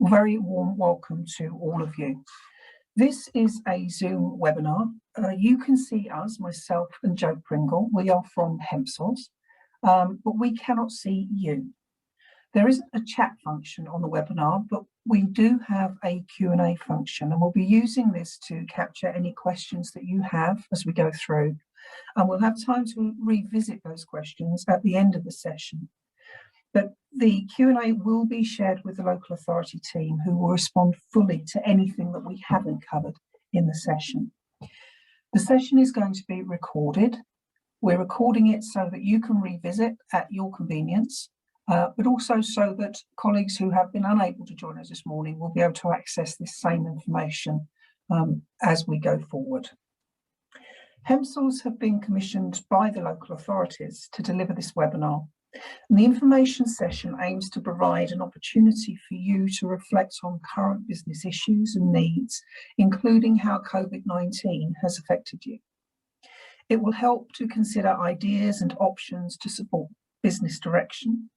Very warm welcome to all of you. This is a Zoom webinar. You can see us, myself and Joe Pringle. We are from Hempsource, but we cannot see you. There isn't a chat function on the webinar, but we do have a Q&A function, and we'll be using this to capture any questions that you have as we go through. And we'll have time to revisit those questions at the end of the session. But the Q&A will be shared with the local authority team, who will respond fully to anything that we haven't covered in the session. The session is going to be recorded. We're recording it so that you can revisit at your convenience, but also so that colleagues who have been unable to join us this morning will be able to access this same information as we go forward. Hempsource have been commissioned by the local authorities to deliver this webinar. And the information session aims to provide an opportunity for you to reflect on current business issues and needs, including how COVID-19 has affected you. It will help to consider ideas and options to support business direction.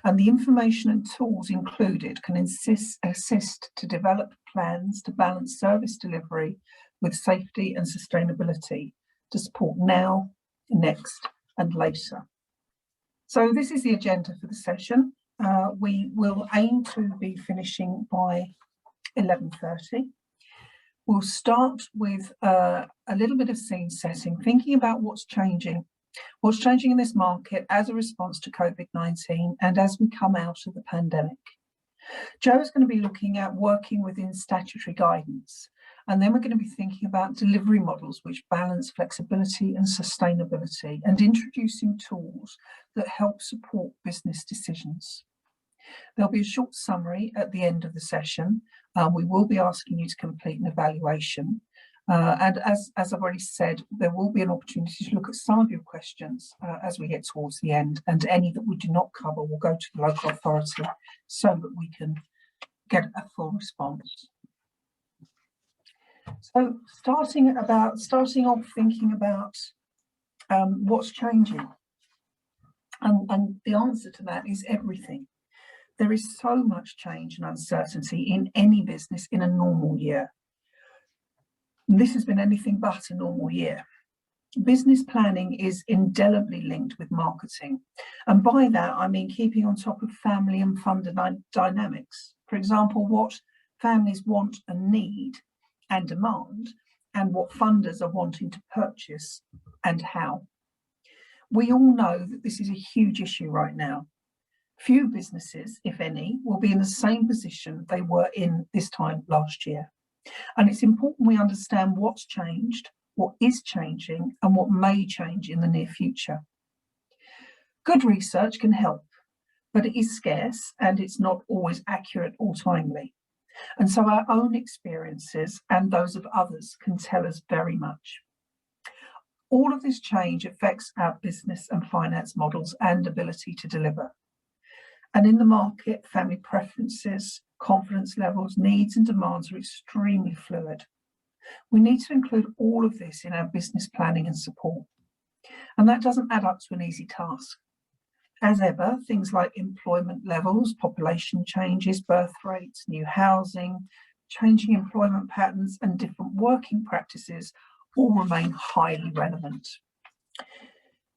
And the information and tools included can assist to develop plans to balance service delivery with safety and sustainability to support now, next, and later. So this is the agenda for the session. We will aim to be finishing by 11:30. We'll start with a little bit of scene setting, thinking about what's changing in this market as a response to COVID-19 and as we come out of the pandemic. Joe is going to be looking at working within statutory guidance, and then we're going to be thinking about delivery models which balance flexibility and sustainability and introducing tools that help support business decisions. There'll be a short summary at the end of the session. We will be asking you to complete an evaluation. And as I've already said, there will be an opportunity to look at some of your questions as we get towards the end, and any that we do not cover will go to the local authority so that we can get a full response. So starting off thinking about what's changing, and the answer to that is everything. There is so much change and uncertainty in any business in a normal year. And this has been anything but a normal year. Business planning is indelibly linked with marketing. And by that, I mean keeping on top of family and funder dynamics. For example, what families want and need and demand, and what funders are wanting to purchase and how. We all know that this is a huge issue right now. Few businesses, if any, will be in the same position they were in this time last year. And it's important we understand what's changed, what is changing, and what may change in the near future. Good research can help, but it is scarce and it's not always accurate or timely. And so our own experiences and those of others can tell us very much. All of this change affects our business and finance models and ability to deliver. And in the market, family preferences, confidence levels, needs and demands are extremely fluid. We need to include all of this in our business planning and support. And that doesn't add up to an easy task. As ever, things like employment levels, population changes, birth rates, new housing, changing employment patterns and different working practices all remain highly relevant.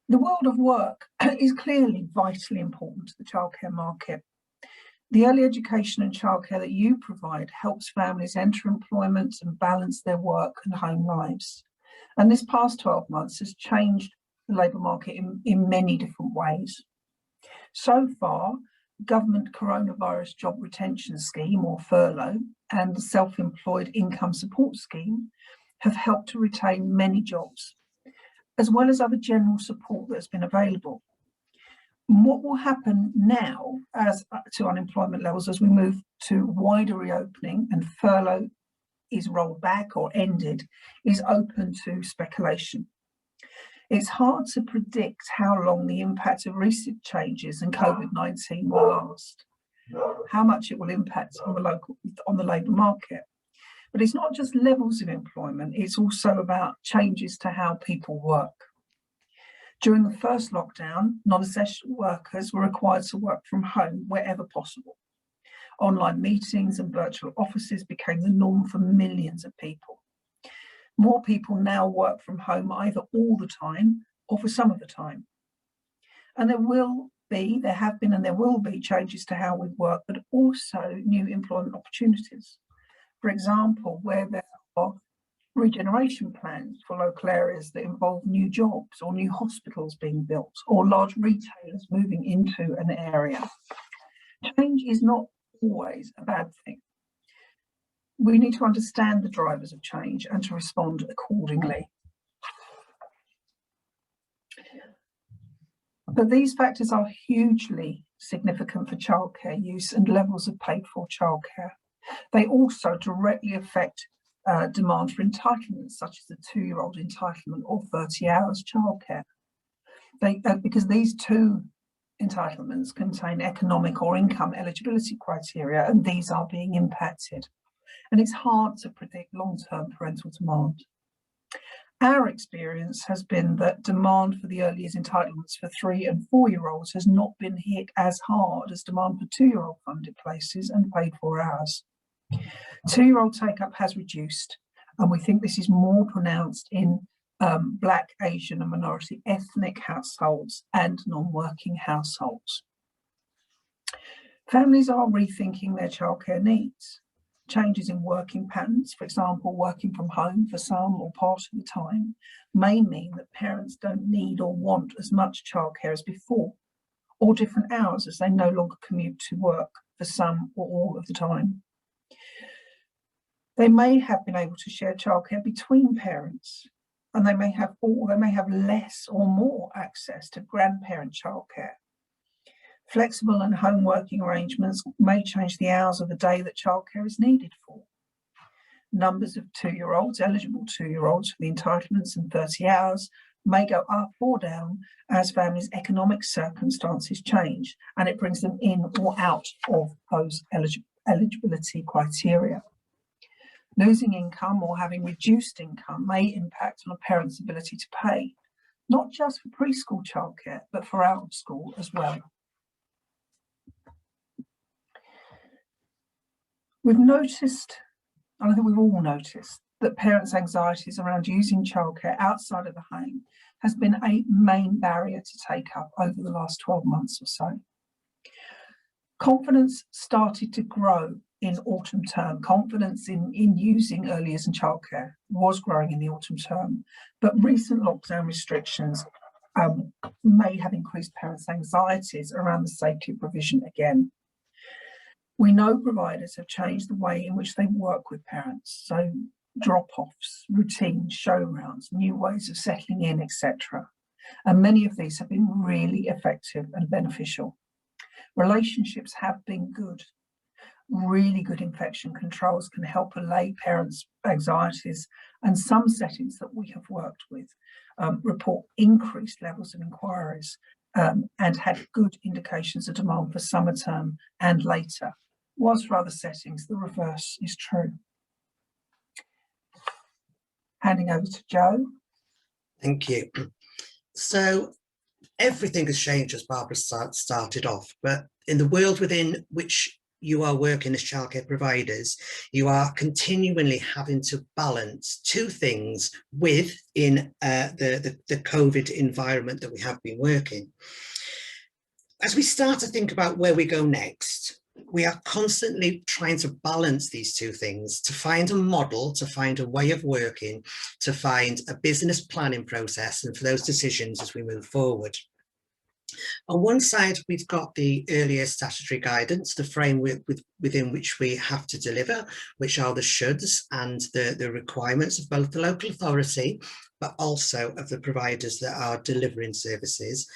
The world of work is clearly vitally important to the childcare market. The early education and childcare that you provide helps families enter employment and balance their work and home lives. And this past 12 months has changed the labour market in many different ways. So far, government coronavirus job retention scheme, or furlough, and the self-employed income support scheme have helped to retain many jobs, as well as other general support that has been available. And what will happen now as to unemployment levels as we move to wider reopening and furlough is rolled back or ended is open to speculation. It's hard to predict how long the impact of recent changes and COVID-19 will last, how much it will impact on the labour market. But it's not just levels of employment, it's also about changes to how people work. During the first lockdown, non-essential workers were required to work from home wherever possible. Online meetings and virtual offices became the norm for millions of people. More people now work from home either all the time or for some of the time. And there have been and there will be changes to how we work, but also new employment opportunities. For example, where there are regeneration plans for local areas that involve new jobs or new hospitals being built or large retailers moving into an area. Change is not always a bad thing. We need to understand the drivers of change and to respond accordingly. But these factors are hugely significant for childcare use and levels of paid for childcare. They also directly affect demand for entitlements, such as the 2-year-old entitlement or 30 hours childcare. Because these two entitlements contain economic or income eligibility criteria, and these are being impacted. And it's hard to predict long-term parental demand. Our experience has been that demand for the early years entitlements for 3 and 4-year-olds has not been hit as hard as demand for 2-year-old funded places and paid for hours. 2-year-old take-up has reduced, and we think this is more pronounced in Black, Asian and minority ethnic households and non-working households. Families are rethinking their childcare needs. Changes in working patterns, for example, working from home for some or part of the time, may mean that parents don't need or want as much childcare as before, or different hours as they no longer commute to work for some or all of the time. They may have been able to share childcare between parents, and they may have less or more access to grandparent childcare. Flexible and home working arrangements may change the hours of the day that childcare is needed for. Numbers of 2-year-olds, eligible 2-year-olds for the entitlements and 30 hours may go up or down as families' economic circumstances change, and it brings them in or out of those eligibility criteria. Losing income or having reduced income may impact on a parent's ability to pay, not just for preschool childcare, but for out of school as well. We've noticed, and I think we've all noticed, that parents' anxieties around using childcare outside of the home has been a main barrier to take up over the last 12 months or so. Confidence started to grow in autumn term. Confidence in using early years and childcare was growing in the autumn term, but recent lockdown restrictions may have increased parents' anxieties around the safety of provision again. We know providers have changed the way in which they work with parents, so drop-offs, routines, show rounds, new ways of settling in, etc. And many of these have been really effective and beneficial. Relationships have been good. Really good infection controls can help allay parents' anxieties, and some settings that we have worked with report increased levels of inquiries and had good indications of demand for summer term and later, whilst for other settings the reverse is true. Handing over to Joe. Thank you. So everything has changed as Barbara started off, but in the world within which you are working as childcare providers, you are continually having to balance two things within the COVID environment that we have been working. As we start to think about where we go next, we are constantly trying to balance these two things, to find a model, to find a way of working, to find a business planning process, and for those decisions as we move forward. On one side, we've got the earlier statutory guidance, the framework within which we have to deliver, which are the shoulds and the requirements of both the local authority, but also of the providers that are delivering services.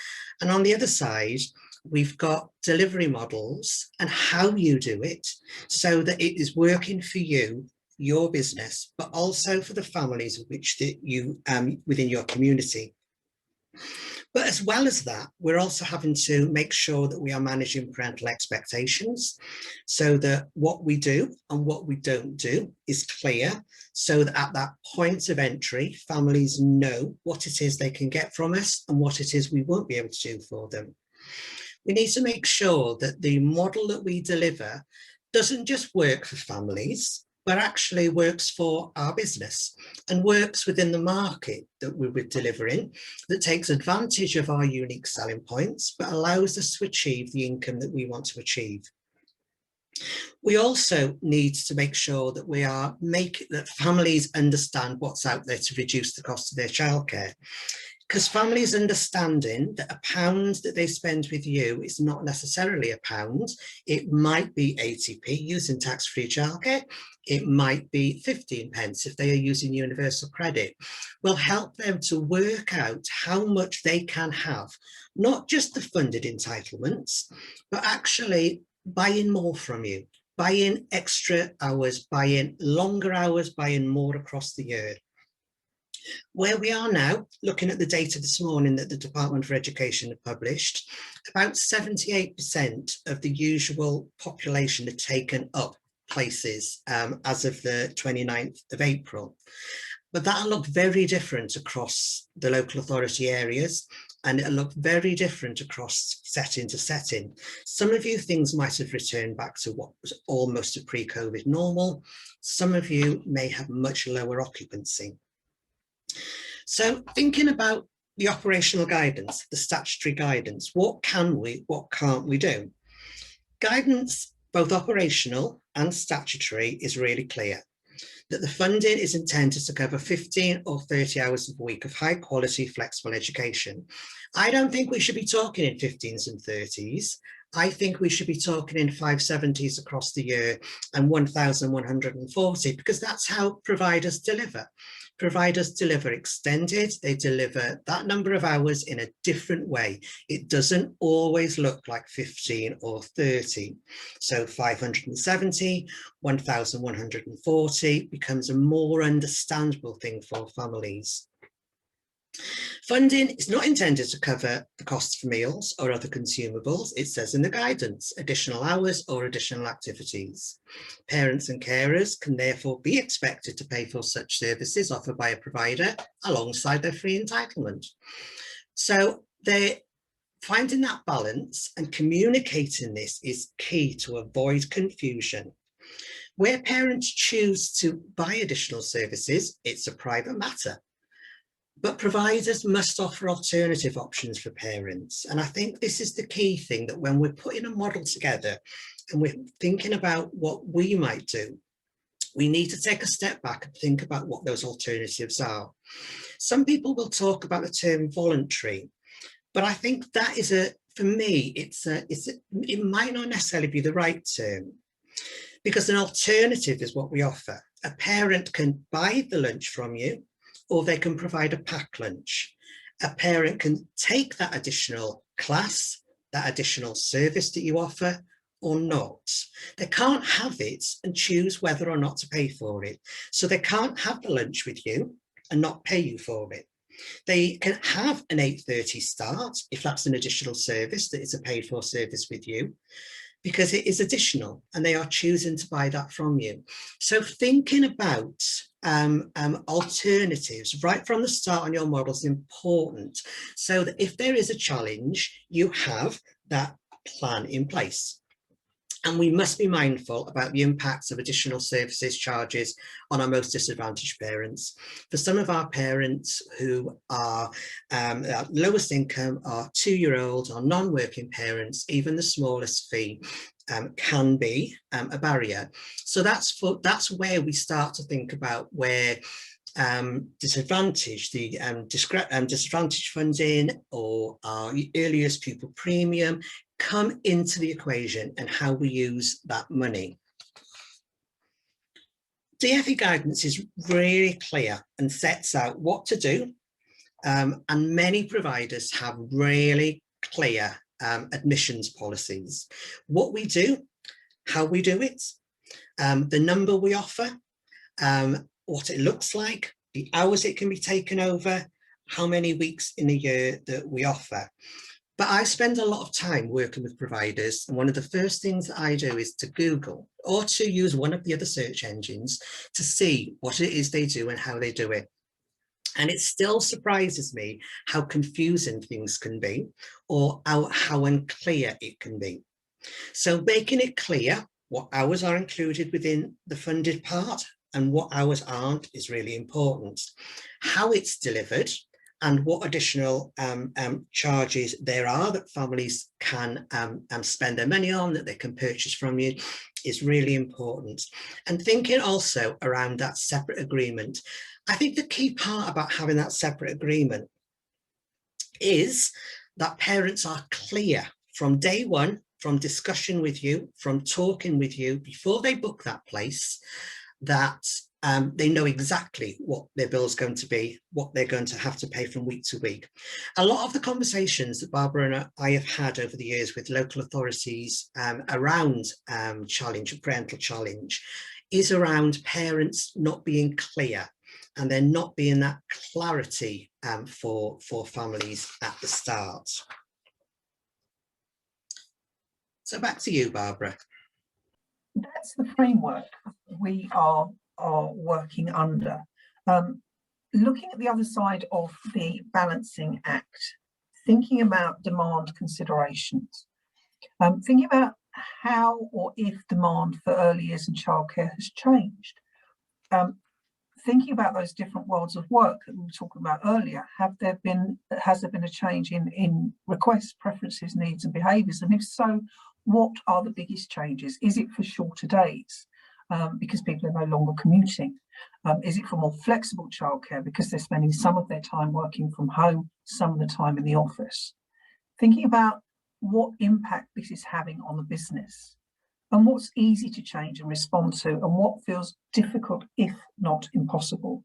And on the other side, we've got delivery models and how you do it so that it is working for you, your business, but also for the families which you within your community. But as well as that, we're also having to make sure that we are managing parental expectations so that what we do and what we don't do is clear, so that at that point of entry, families know what it is they can get from us and what it is we won't be able to do for them. We need to make sure that the model that we deliver doesn't just work for families, but actually works for our business and works within the market that we were delivering, that takes advantage of our unique selling points, but allows us to achieve the income that we want to achieve. We also need to make sure that that families understand what's out there to reduce the cost of their childcare. Because families understanding that a pound that they spend with you is not necessarily a pound, it might be 80p using tax-free childcare, it might be 15 pence if they are using universal credit, will help them to work out how much they can have, not just the funded entitlements, but actually buying more from you, buying extra hours, buying longer hours, buying more across the year. Where we are now, looking at the data this morning that the Department for Education have published, about 78% of the usual population had taken up places as of the 29th of April. But that'll look very different across the local authority areas, and it'll look very different across setting to setting. Some of you, things might have returned back to what was almost a pre-COVID normal. Some of you may have much lower occupancy. So thinking about the operational guidance, the statutory guidance, what can we, what can't we do? Guidance, both operational and statutory, is really clear that the funding is intended to cover 15 or 30 hours a week of high quality, flexible education. I don't think we should be talking in 15s and 30s. I think we should be talking in 570s across the year and 1,140, because that's how providers deliver. Providers deliver extended, they deliver that number of hours in a different way. It doesn't always look like 15 or 30. So 570, 1,140 becomes a more understandable thing for families. Funding is not intended to cover the costs for meals or other consumables. It says in the guidance, additional hours or additional activities. Parents and carers can therefore be expected to pay for such services offered by a provider alongside their free entitlement. So they're finding that balance, and communicating this is key to avoid confusion. Where parents choose to buy additional services, it's a private matter. But providers must offer alternative options for parents. And I think this is the key thing, that when we're putting a model together and we're thinking about what we might do, we need to take a step back and think about what those alternatives are. Some people will talk about the term voluntary, but I think that is for me, it might not necessarily be the right term, because an alternative is what we offer. A parent can buy the lunch from you, or they can provide a packed lunch. A parent can take that additional class, that additional service that you offer, or not. They can't have it and choose whether or not to pay for it. So they can't have the lunch with you and not pay you for it. They can have an 8:30 start if that's an additional service that is a paid for service with you, because it is additional and they are choosing to buy that from you. So thinking about alternatives right from the start on your model is important, so that if there is a challenge, you have that plan in place. And we must be mindful about the impacts of additional services charges on our most disadvantaged parents. For some of our parents who are lowest income, are 2-year-old or non-working parents, even the smallest fee can be a barrier. So that's where we start to think about where disadvantage, the disadvantage funding or our earliest pupil premium come into the equation, and how we use that money. DfE guidance is really clear and sets out what to do, and many providers have really clear admissions policies. What we do, how we do it, the number we offer, what it looks like, the hours it can be taken over, how many weeks in a year that we offer. But I spend a lot of time working with providers, and one of the first things that I do is to Google or to use one of the other search engines to see what it is they do and how they do it. And it still surprises me how confusing things can be, or how unclear it can be. So making it clear What hours are included within the funded part and what hours aren't is really important. How it's delivered and what additional charges there are that families can spend their money on, that they can purchase from you, is really important. And thinking also around that separate agreement. I think the key part about having that separate agreement is that parents are clear from day one, from discussion with you, from talking with you before they book that place, that they know exactly what their bill is going to be, what they're going to have to pay from week to week. A lot of the conversations that Barbara and I have had over the years with local authorities around parental challenge is around parents not being clear, and there not being that clarity for families at the start. So back to you, Barbara. That's the framework we are working under. Looking at the other side of the balancing act, thinking about demand considerations, thinking about how or if demand for early years and childcare has changed. Thinking about those different worlds of work that we were talking about earlier, has there been a change in requests, preferences, needs and behaviours? And if so, what are the biggest changes? Is it for shorter days because people are no longer commuting? Is it for more flexible childcare because they're spending some of their time working from home, some of the time in the office? Thinking about what impact this is having on the business, and what's easy to change and respond to, and what feels difficult, if not impossible.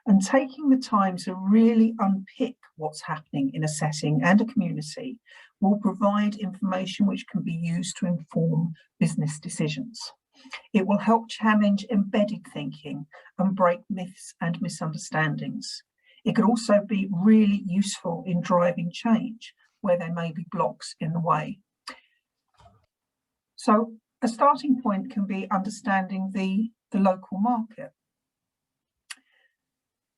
And taking the time to really unpick what's happening in a setting and a community will provide information which can be used to inform business decisions. It will help challenge embedded thinking and break myths and misunderstandings. It could also be really useful in driving change where there may be blocks in the way. So a starting point can be understanding the local market.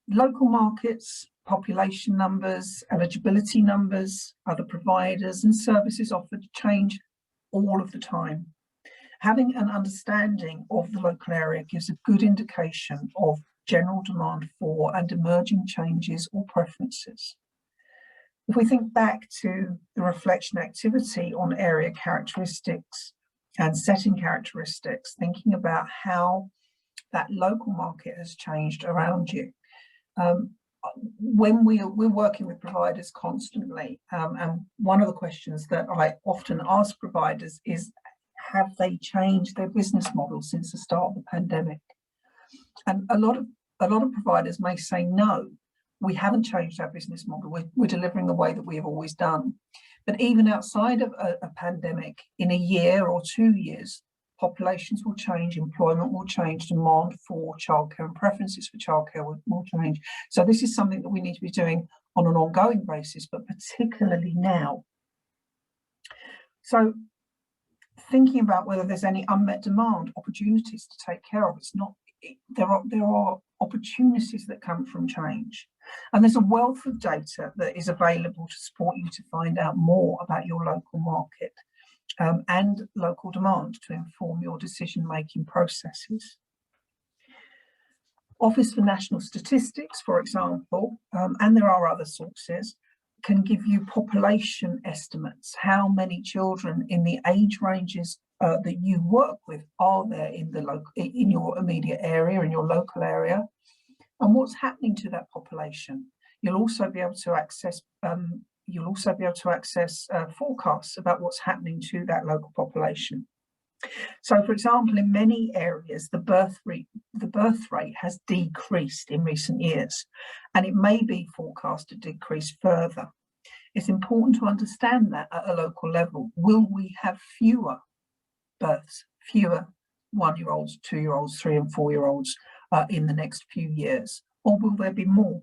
Local markets, population numbers, eligibility numbers, other providers and services offered change all of the time. Having an understanding of the local area gives a good indication of general demand for and emerging changes or preferences. If we think back to the reflection activity on area characteristics and setting characteristics, thinking about how that local market has changed around you. When we're working with providers constantly, and one of the questions that I often ask providers is, have they changed their business model since the start of the pandemic? And a lot of providers may say, no, we haven't changed our business model. We're delivering the way that we have always done. But even outside of a pandemic, in a year or 2 years, populations will change, employment will change, demand for childcare and preferences for childcare will change. So this is something that we need to be doing on an ongoing basis, but particularly now. So thinking about whether there's any unmet demand, opportunities to take care of, there are opportunities that come from change. And there's a wealth of data that is available to support you to find out more about your local market and local demand to inform your decision-making processes. Office for National Statistics, for example, and there are other sources, can give you population estimates. How many children in the age ranges that you work with are there in your immediate area, in your local area, and what's happening to that population. You'll also be able to access forecasts about what's happening to that local population. So, for example, in many areas, the birth rate has decreased in recent years, and it may be forecast to decrease further. It's important to understand that at a local level. Will we have fewer births, fewer 1-year-olds, 2-year-olds, 3- and 4-year-olds in the next few years, or will there be more?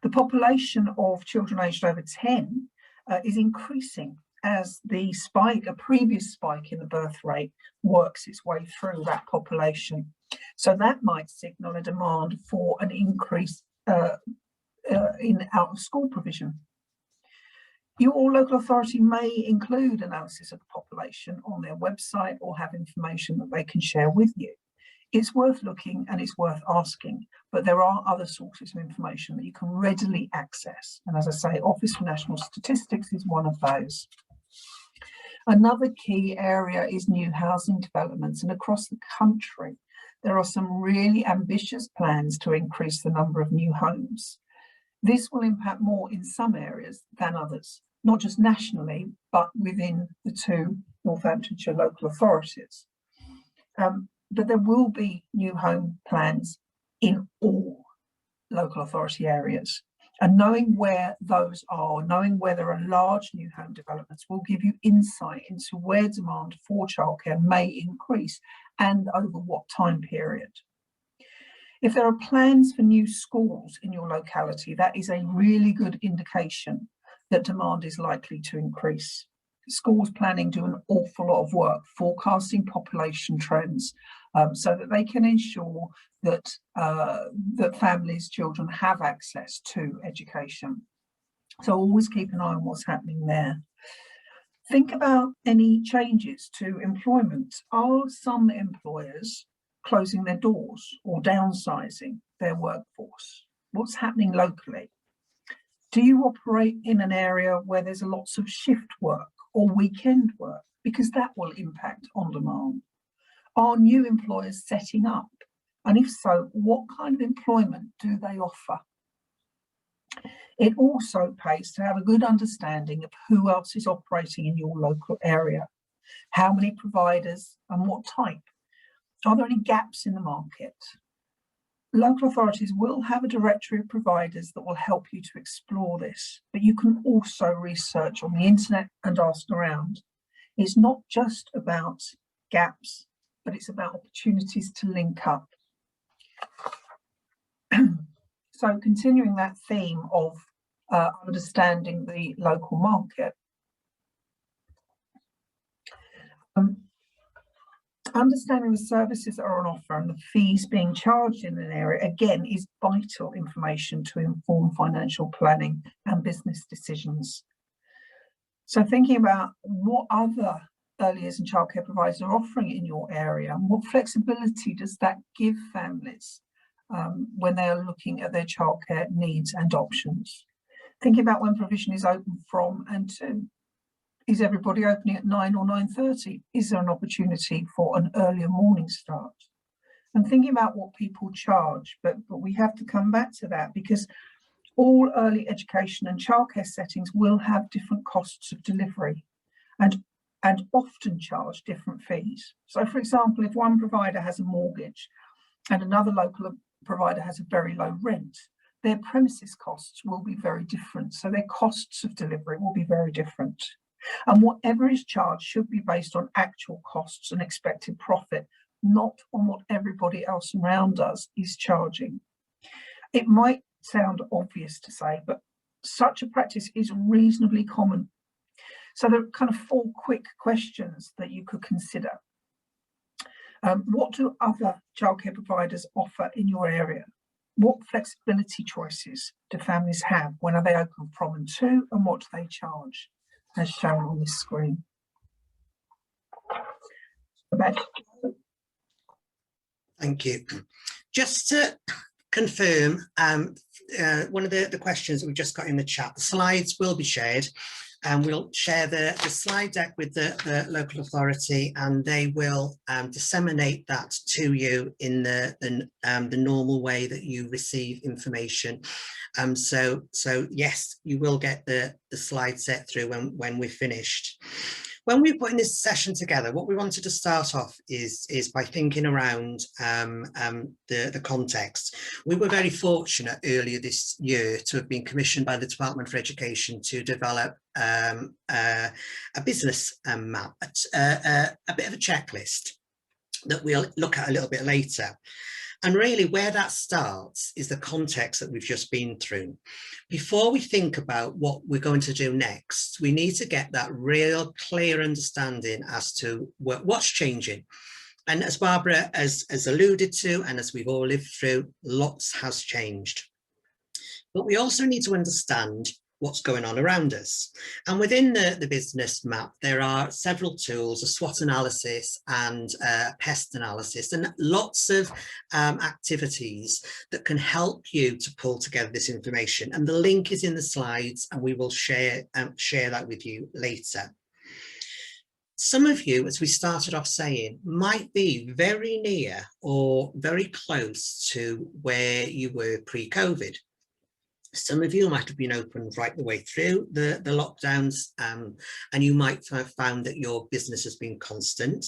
The population of children aged over 10 is increasing as a previous spike in the birth rate works its way through that population. So that might signal a demand for an increase in out-of-school provision. Your local authority may include analysis of the population on their website or have information that they can share with you. It's worth looking and it's worth asking, but there are other sources of information that you can readily access. And as I say, Office for National Statistics is one of those. Another key area is new housing developments, and across the country, there are some really ambitious plans to increase the number of new homes. This will impact more in some areas than others, not just nationally, but within the two Northamptonshire local authorities. But there will be new home plans in all local authority areas. And knowing where those are, knowing where there are large new home developments, will give you insight into where demand for childcare may increase and over what time period. If there are plans for new schools in your locality, that is a really good indication that demand is likely to increase. Schools planning do an awful lot of work forecasting population trends so that they can ensure that, that families, children have access to education. So always keep an eye on what's happening there. Think about any changes to employment. Are some employers closing their doors or downsizing their workforce? What's happening locally? Do you operate in an area where there's lots of shift work or weekend work? Because that will impact on demand. Are new employers setting up? And if so, what kind of employment do they offer? It also pays to have a good understanding of who else is operating in your local area. How many providers and what type? Are there any gaps in the market? Local authorities will have a directory of providers that will help you to explore this, but you can also research on the internet and ask around. It's not just about gaps, but it's about opportunities to link up. So continuing that theme of understanding the local market, understanding the services that are on offer and the fees being charged in an area, again, is vital information to inform financial planning and business decisions. So thinking about what other early years and childcare providers are offering in your area, and what flexibility does that give families when they are looking at their childcare needs and options. Thinking about when provision is open from and to. Is everybody opening at 9 or 9:30? Is there an opportunity for an earlier morning start? And thinking about what people charge, but we have to come back to that because all early education and childcare settings will have different costs of delivery and often charge different fees. So for example, if one provider has a mortgage and another local provider has a very low rent, their premises costs will be very different. So their costs of delivery will be very different. And whatever is charged should be based on actual costs and expected profit, not on what everybody else around us is charging. It might sound obvious to say, but such a practice is reasonably common. So there are kind of 4 quick questions that you could consider. What do other childcare providers offer in your area? What flexibility choices do families have? When are they open from and to, and what do they charge? As shown on this screen. Thank you. Just to confirm, one of the questions that we just got in the chat, the slides will be shared, and we'll share the slide deck with the local authority, and they will disseminate that to you in the normal way that you receive information. So yes, you will get the slide set through when we're finished. When we're putting this session together, what we wanted to start off is by thinking around the context. We were very fortunate earlier this year to have been commissioned by the Department for Education to develop a business map, a bit of a checklist that we'll look at a little bit later. And really where that starts is the context that we've just been through. Before we think about what we're going to do next, we need to get that real clear understanding as to what's changing. And as Barbara has alluded to, and as we've all lived through, lots has changed. But we also need to understand what's going on around us. And within the business map, there are several tools, a SWOT analysis and pest analysis, and lots of activities that can help you to pull together this information. And the link is in the slides, and we will share that with you later. Some of you, as we started off saying, might be very near or very close to where you were pre-COVID. Some of you might have been open right the way through the lockdowns, and you might have found that your business has been constant.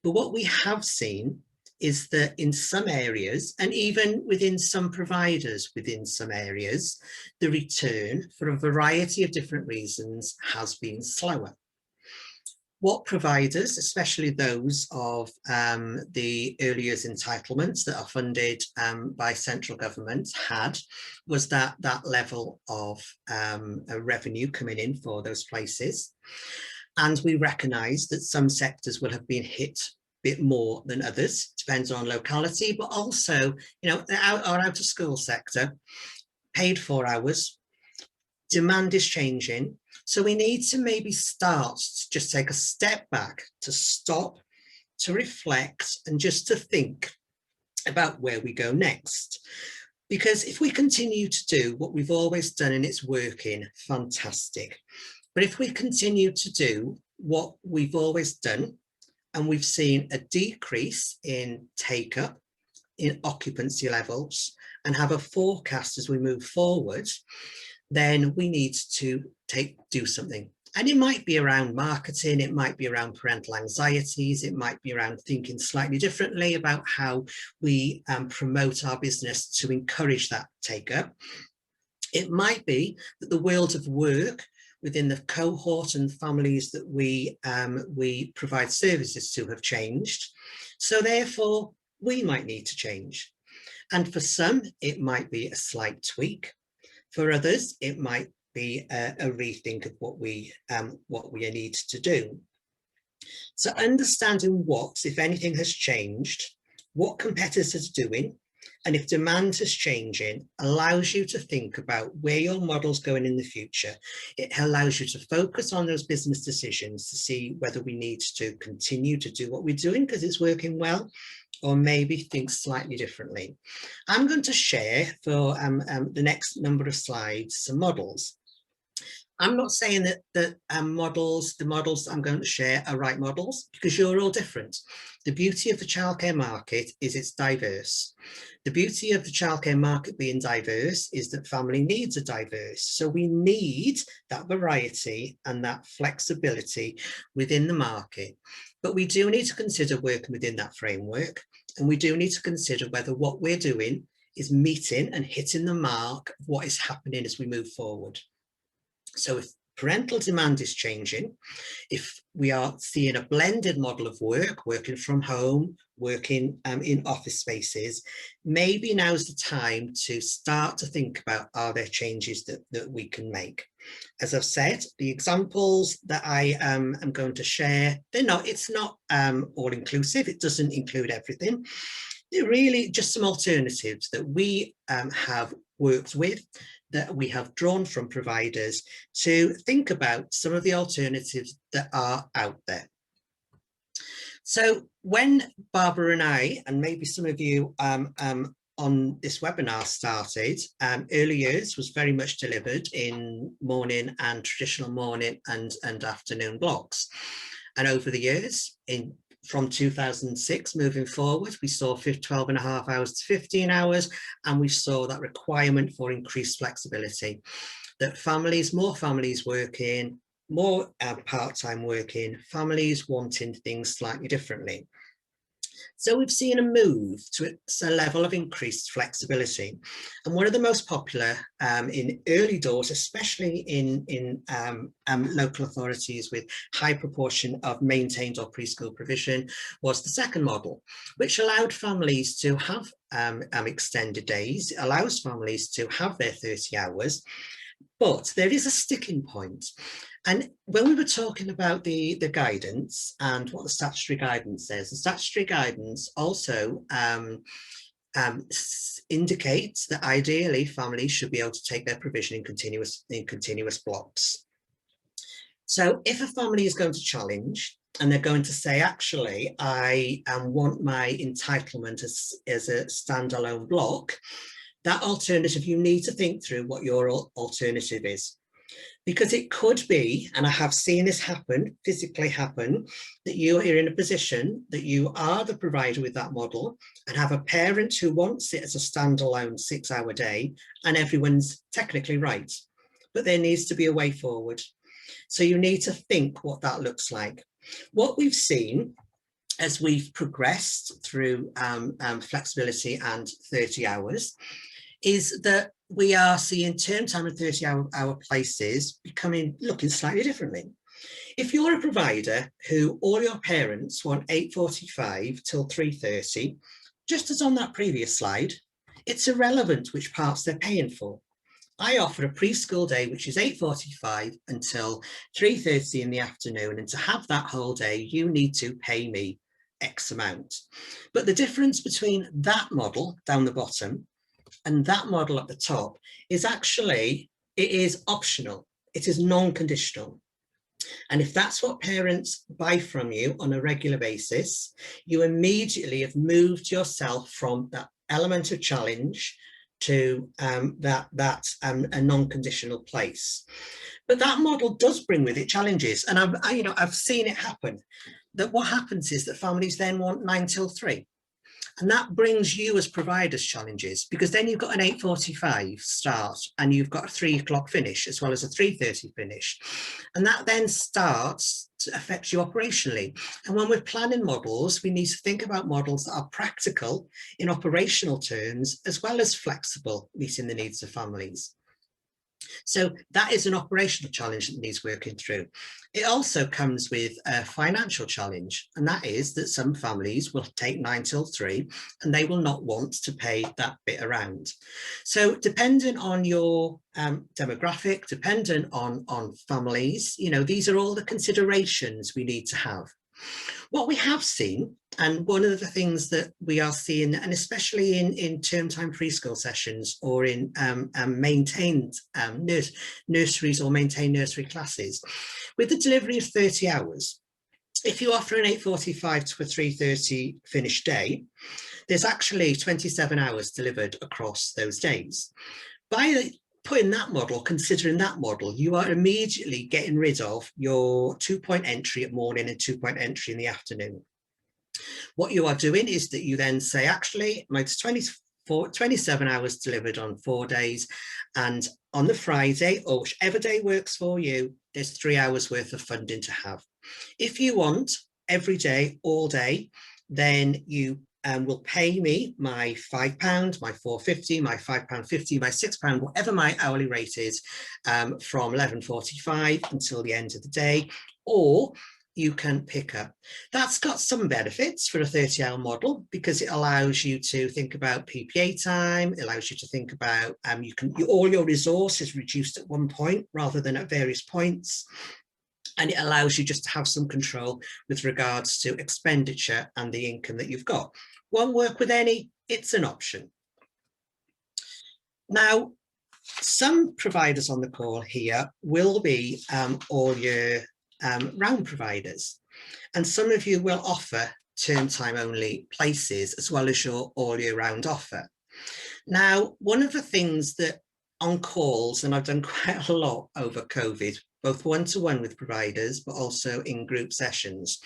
But what we have seen is that in some areas, and even within some providers within some areas, the return for a variety of different reasons has been slower. What providers, especially those of the early years entitlements that are funded by central government, had was that level of revenue coming in for those places. And we recognise that some sectors will have been hit a bit more than others, depends on locality, but also, you know, our out of school sector, paid for hours, demand is changing. So we need to maybe start to just take a step back, to stop, to reflect, and just to think about where we go next. Because if we continue to do what we've always done and it's working, fantastic. But if we continue to do what we've always done, and we've seen a decrease in take up, in occupancy levels, and have a forecast as we move forward, then we need to do something. And it might be around marketing, it might be around parental anxieties, it might be around thinking slightly differently about how we promote our business to encourage that take up. It might be that the world of work within the cohort and families that we provide services to have changed. So therefore, we might need to change. And for some, it might be a slight tweak. For others, it might be a rethink of what we need to do. So understanding what, if anything, has changed, what competitors are doing, and if demand is changing, allows you to think about where your model's going in the future. It allows you to focus on those business decisions to see whether we need to continue to do what we're doing because it's working well, or maybe think slightly differently. I'm going to share for the next number of slides some models. I'm not saying that the models I'm going to share are right models, because you're all different. The beauty of the childcare market is it's diverse. The beauty of the childcare market being diverse is that family needs are diverse. So we need that variety and that flexibility within the market. But we do need to consider working within that framework. And we do need to consider whether what we're doing is meeting and hitting the mark of what is happening as we move forward. So if parental demand is changing, if we are seeing a blended model of work, working from home, working in office spaces, maybe now's the time to start to think about, are there changes that we can make? As I've said, the examples that I am going to share, it's not all inclusive, it doesn't include everything. They're really just some alternatives that we have worked with, that we have drawn from providers to think about some of the alternatives that are out there. So when Barbara and I, and maybe some of you on this webinar started, early years was very much delivered in morning and traditional morning and afternoon blocks. And over the years, from 2006 moving forward, we saw 12.5 hours to 15 hours, and we saw that requirement for increased flexibility, that more families working, more part-time working, families wanting things slightly differently. So we've seen a move to a level of increased flexibility. And one of the most popular in early doors, especially in local authorities with high proportion of maintained or preschool provision, was the second model, which allowed families to have extended days. It allows families to have their 30 hours. But there is a sticking point. And when we were talking about the guidance and what the statutory guidance says, the statutory guidance also indicates that ideally families should be able to take their provision in continuous blocks. So if a family is going to challenge and they're going to say, actually, I want my entitlement as a standalone block, that alternative, you need to think through what your alternative is. Because it could be, and I have seen this happen, physically happen, that you are in a position that you are the provider with that model and have a parent who wants it as a standalone 6-hour day, and everyone's technically right. But there needs to be a way forward. So you need to think what that looks like. What we've seen as we've progressed through flexibility and 30 hours is that we are seeing term time and 30-hour places looking slightly differently. If you're a provider who all your parents want 8:45 till 3:30, just as on that previous slide, it's irrelevant which parts they're paying for. I offer a preschool day, which is 8:45 until 3:30 in the afternoon. And to have that whole day, you need to pay me X amount. But the difference between that model down the bottom and that model at the top is actually, it is optional. It is non-conditional. And if that's what parents buy from you on a regular basis, you immediately have moved yourself from that element of challenge to a non-conditional place. But that model does bring with it challenges. And I've seen it happen, that what happens is that families then want 9 till 3. And that brings you as providers challenges, because then you've got an 8:45 start and you've got a 3 o'clock finish as well as a 3:30 finish. And that then starts to affect you operationally. And when we're planning models, we need to think about models that are practical in operational terms, as well as flexible, meeting the needs of families. So that is an operational challenge that needs working through. It also comes with a financial challenge, and that is that some families will take 9 till 3 and they will not want to pay that bit around. So depending on your demographic, dependent on families, these are all the considerations we need to have. What we have seen, and one of the things that we are seeing, and especially in term time preschool sessions or in maintained nurseries or maintained nursery classes, with the delivery of 30 hours, if you offer an 8:45 to a 3:30 finish day, there's actually 27 hours delivered across those days. By putting that model, considering that model, you are immediately getting rid of your 2-point entry at morning and 2-point entry in the afternoon. What you are doing is that you then say, actually, it's 27 hours delivered on 4 days, and on the Friday, or whichever day works for you, there's 3 hours worth of funding to have. If you want every day, all day, then you will pay me my £5, my £4.50, my £5.50, my £6, whatever my hourly rate is, from 11:45 until the end of the day, or you can pick up. That's got some benefits for a 30-hour model, because it allows you to think about PPA time, it allows you to think about all your resources reduced at one point rather than at various points. And it allows you just to have some control with regards to expenditure and the income that you've got. Won't work with any, it's an option. Now, some providers on the call here will be all year round providers. And some of you will offer term time only places as well as your all year round offer. Now, one of the things that on calls, and I've done quite a lot over COVID, both one-to-one with providers, but also in group sessions,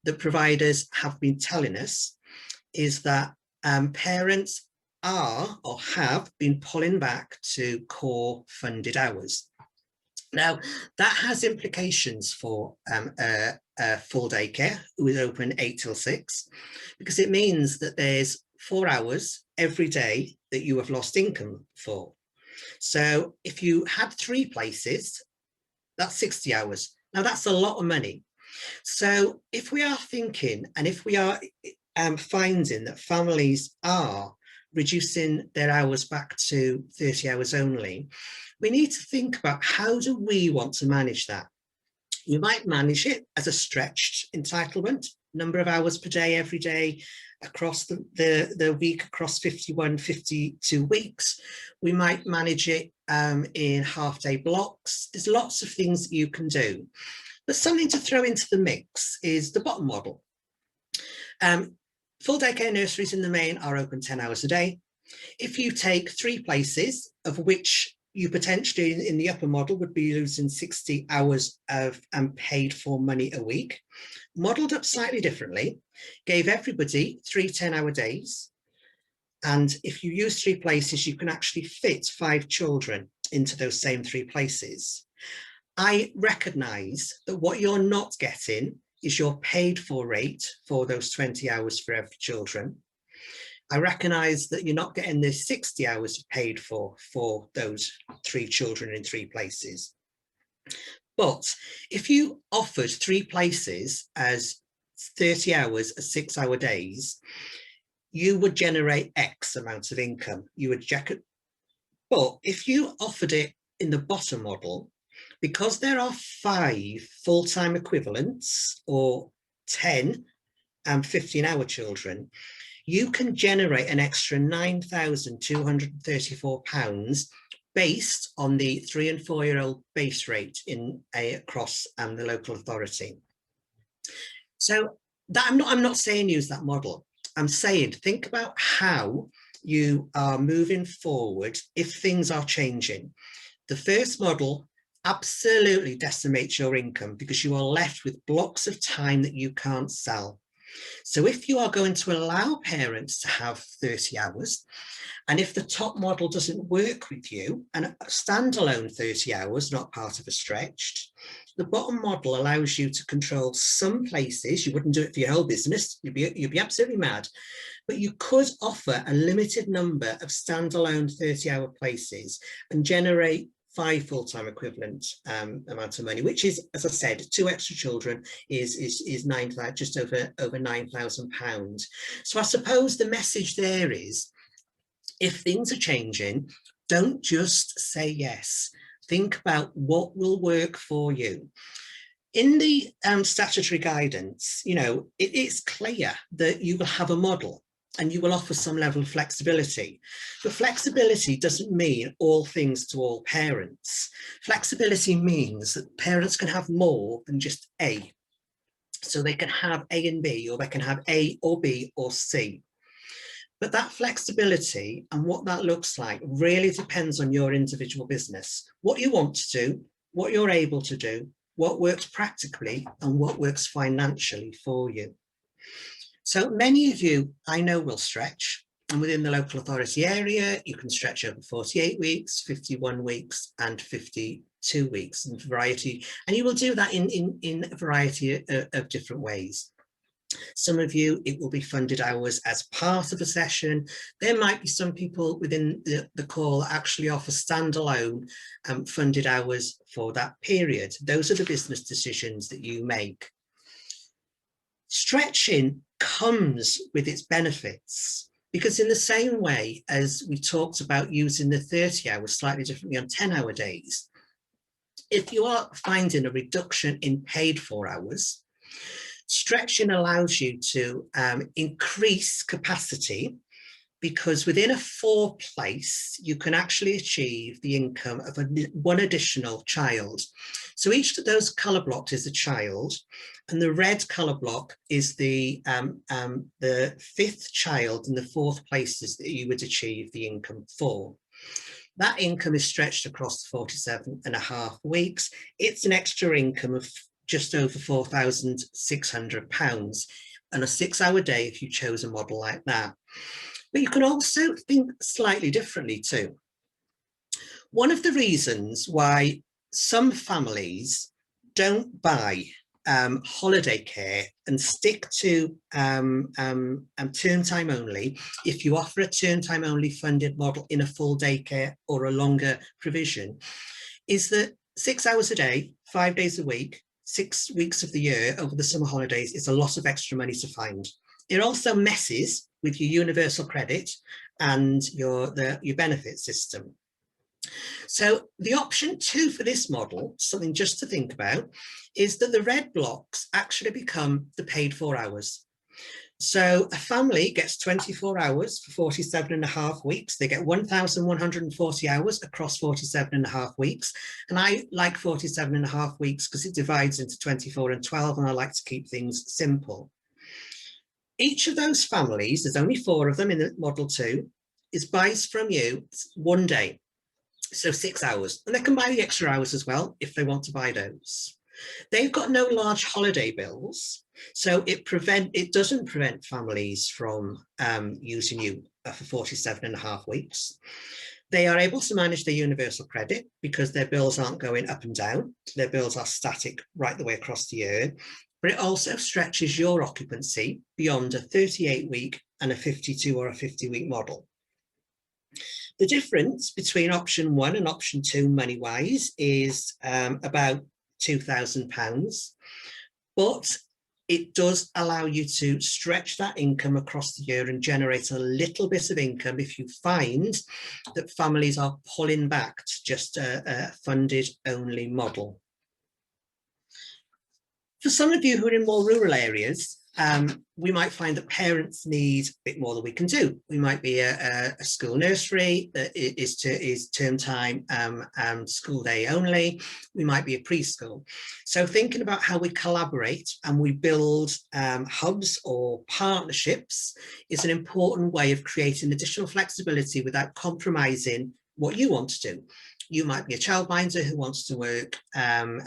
that providers have been telling us is that parents are or have been pulling back to core funded hours. Now, that has implications for a full day care who is open 8 till 6, because it means that there's 4 hours every day that you have lost income for. So if you had 3 places, that's 60 hours. Now that's a lot of money. So if we are thinking, and if we are finding that families are reducing their hours back to 30 hours only, we need to think about how do we want to manage that. You might manage it as a stretched entitlement, number of hours per day, every day, across the week, across 51, 52 weeks. We might manage it in half-day blocks. There's lots of things that you can do. But something to throw into the mix is the bottom model. Full daycare nurseries in the main are open 10 hours a day. If you take 3 places, of which you potentially in the upper model would be losing 60 hours of paid for money a week, modelled up slightly differently, gave everybody 3 10-hour days. And if you use 3 places, you can actually fit 5 children into those same 3 places. I recognise that what you're not getting is your paid for rate for those 20 hours for every children. I recognise that you're not getting the 60 hours paid for those 3 children in 3 places. But if you offered 3 places as 30 hours as 6-hour days, you would generate X amount of income. But if you offered it in the bottom model, because there are 5 full-time equivalents or 10 and 15-hour children, you can generate an extra £9,234 based on the 3 and 4-year-old base rate across the local authority. So that I'm not saying use that model. I'm saying think about how you are moving forward if things are changing. The first model absolutely decimates your income because you are left with blocks of time that you can't sell. So if you are going to allow parents to have 30 hours, and if the top model doesn't work with you, and a standalone 30 hours, not part of a stretched, the bottom model allows you to control some places. You wouldn't do it for your whole business. You'd be absolutely mad. But you could offer a limited number of standalone 30-hour places and generate 5 full-time equivalent amount of money, which is, as I said, 2 extra children is just over £9,000. So I suppose the message there is, if things are changing, don't just say yes. Think about what will work for you. In the statutory guidance, it is clear that you will have a model and you will offer some level of flexibility. But flexibility doesn't mean all things to all parents. Flexibility means that parents can have more than just A. So they can have A and B, or they can have A or B or C. But that flexibility and what that looks like really depends on your individual business, what you want to do, what you're able to do, what works practically, and what works financially for you. So many of you I know will stretch, and within the local authority area, you can stretch over 48 weeks, 51 weeks, and 52 weeks in variety. And you will do that in a variety of different ways. Some of you, it will be funded hours as part of a session. There might be some people within the call that actually offer standalone funded hours for that period. Those are the business decisions that you make. Stretching comes with its benefits, because in the same way as we talked about using the 30 hours slightly differently on 10-hour days, if you are finding a reduction in paid for hours, stretching allows you to increase capacity, because within a 4 place, you can actually achieve the income of 1 additional child. So each of those colour blocks is a child, and the red colour block is the 5th child in the 4th places that you would achieve the income for. That income is stretched across 47.5 weeks. It's an extra income of just over £4,600 and a 6-hour day if you chose a model like that. But you can also think slightly differently too. One of the reasons why some families don't buy holiday care and stick to term time only, if you offer a term time only funded model in a full daycare or a longer provision, is that 6 hours a day, 5 days a week, 6 weeks of the year over the summer holidays is a lot of extra money to find. It also messes with your universal credit and your benefit system. So the option 2 for this model, something just to think about, is that the red blocks actually become the paid for hours. So a family gets 24 hours for 47 and a half weeks. They get 1,140 hours across 47 and a half weeks. And I like 47 and a half weeks because it divides into 24 and 12, and I like to keep things simple. Each of those families, there's only 4 of them in the Model 2, buys from you 1 day, so 6 hours. And they can buy the extra hours as well if they want to buy those. They've got no large holiday bills, so it doesn't prevent families from using you for 47 and a half weeks. They are able to manage their universal credit because their bills aren't going up and down. Their bills are static right the way across the year, but it also stretches your occupancy beyond a 38-week and a 52 or a 50-week model. The difference between option 1 and option 2 money-wise is about £2,000, but it does allow you to stretch that income across the year and generate a little bit of income if you find that families are pulling back to just a funded only model. For some of you who are in more rural areas, we might find that parents need a bit more than we can do. We might be a school nursery that is term time and school day only. We might be a preschool. So thinking about how we collaborate and we build hubs or partnerships is an important way of creating additional flexibility without compromising what you want to do. You might be a childminder who wants to work term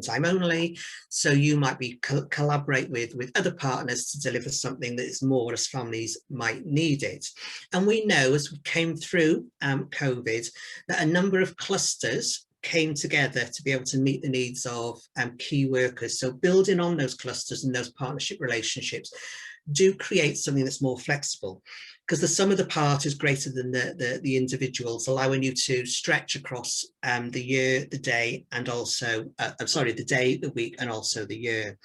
time only, so you might be collaborate with other partners to deliver something that is more as families might need it. And we know as we came through COVID that a number of clusters came together to be able to meet the needs of key workers. So building on those clusters and those partnership relationships do create something that's more flexible, because the sum of the part is greater than the individuals, allowing you to stretch across the year, the day, and also, the day, the week, and also the year.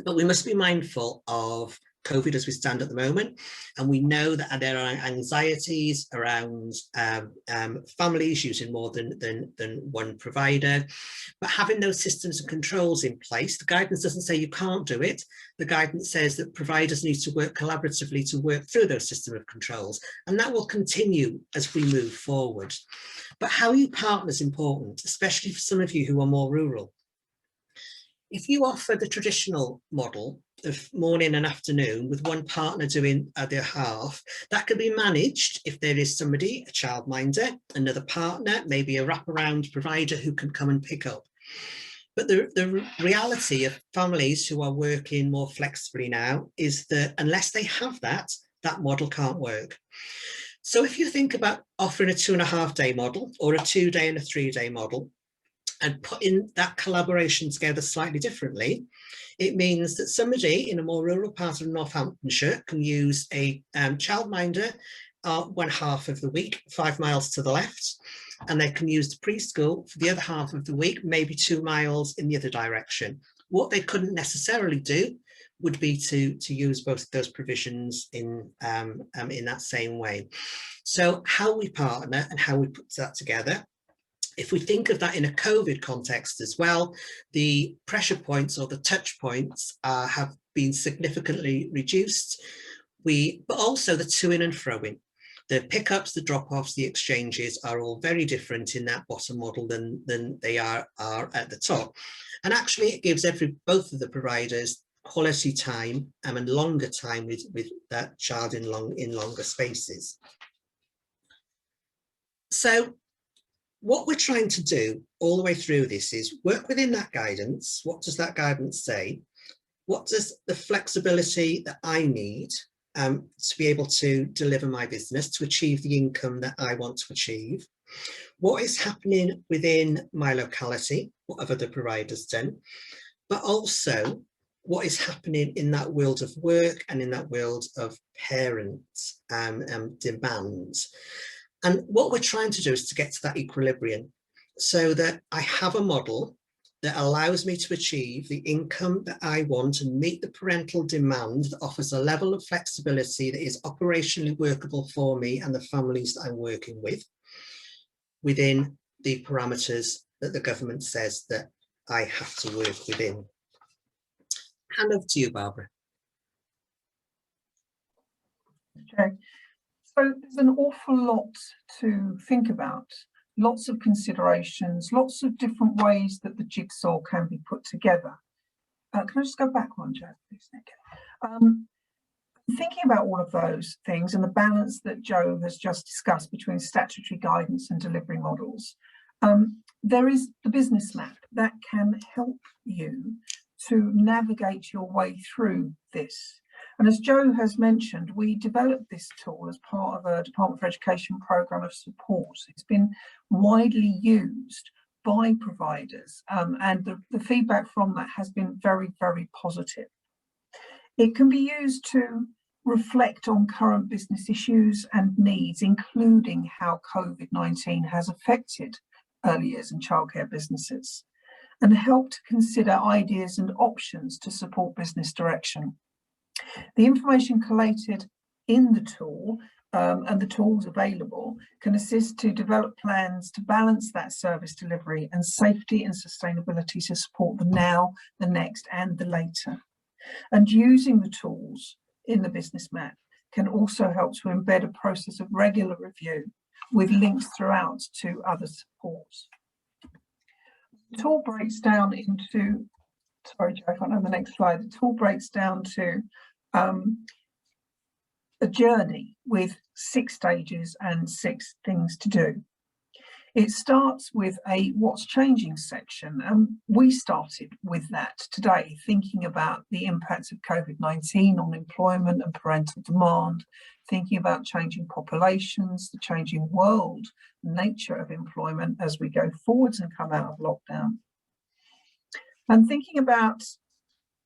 But we must be mindful of COVID as we stand at the moment, and we know that there are anxieties around families using more than one provider, but having those systems and controls in place. The guidance doesn't say you can't do it. The guidance says that providers need to work collaboratively to work through those system of controls, and that will continue as we move forward. But how you partner is important, especially for some of you who are more rural. If you offer the traditional model of morning and afternoon with one partner doing their half, that can be managed if there is somebody, a childminder, another partner, maybe a wraparound provider who can come and pick up. But the reality of families who are working more flexibly now is that unless they have that model can't work. So if you think about offering a 2.5 day model or a 2 day and a 3 day model, and putting that collaboration together slightly differently, it means that somebody in a more rural part of Northamptonshire can use a childminder 1/2 of the week, 5 miles to the left, and they can use the preschool for the other half of the week, maybe 2 miles in the other direction. What they couldn't necessarily do would be to use both of those provisions in that same way. So how we partner and how we put that together, if we think of that in a COVID context as well, the pressure points or the touch points have been significantly reduced. But also the to-in and fro-in. The pickups, the drop-offs, the exchanges are all very different in that bottom model than they are at the top. And actually it gives both of the providers quality time and longer time with that child in longer spaces. So what we're trying to do all the way through this is work within that guidance. What does that guidance say? What does the flexibility that I need to be able to deliver my business, to achieve the income that I want to achieve? What is happening within my locality? What have other providers done? But also, what is happening in that world of work and in that world of parent demands? And what we're trying to do is to get to that equilibrium so that I have a model that allows me to achieve the income that I want and meet the parental demand that offers a level of flexibility that is operationally workable for me and the families that I'm working with within the parameters that the government says that I have to work within. Hand over to you, Barbara. Okay. So there's an awful lot to think about, lots of considerations, lots of different ways that the jigsaw can be put together. Can I just go back one, Joe, please? Okay. Thinking about all of those things and the balance that Joe has just discussed between statutory guidance and delivery models, there is the business map that can help you to navigate your way through this. And as Joe has mentioned, we developed this tool as part of a Department for Education programme of support. It's been widely used by providers, and the feedback from that has been very, very positive. It can be used to reflect on current business issues and needs, including how COVID-19 has affected early years and childcare businesses, and help to consider ideas and options to support business direction. The information collated in the tool and the tools available can assist to develop plans to balance that service delivery and safety and sustainability to support the now, the next, and the later. And using the tools in the business map can also help to embed a process of regular review with links throughout to other supports. The tool breaks down into, sorry, Joe, if I know the next slide, the tool breaks down to a journey with 6 stages and 6 things to do. It starts with a what's changing section, and we started with that today, thinking about the impacts of COVID-19 on employment and parental demand, thinking about changing populations, the changing world, nature of employment as we go forwards and come out of lockdown, and thinking about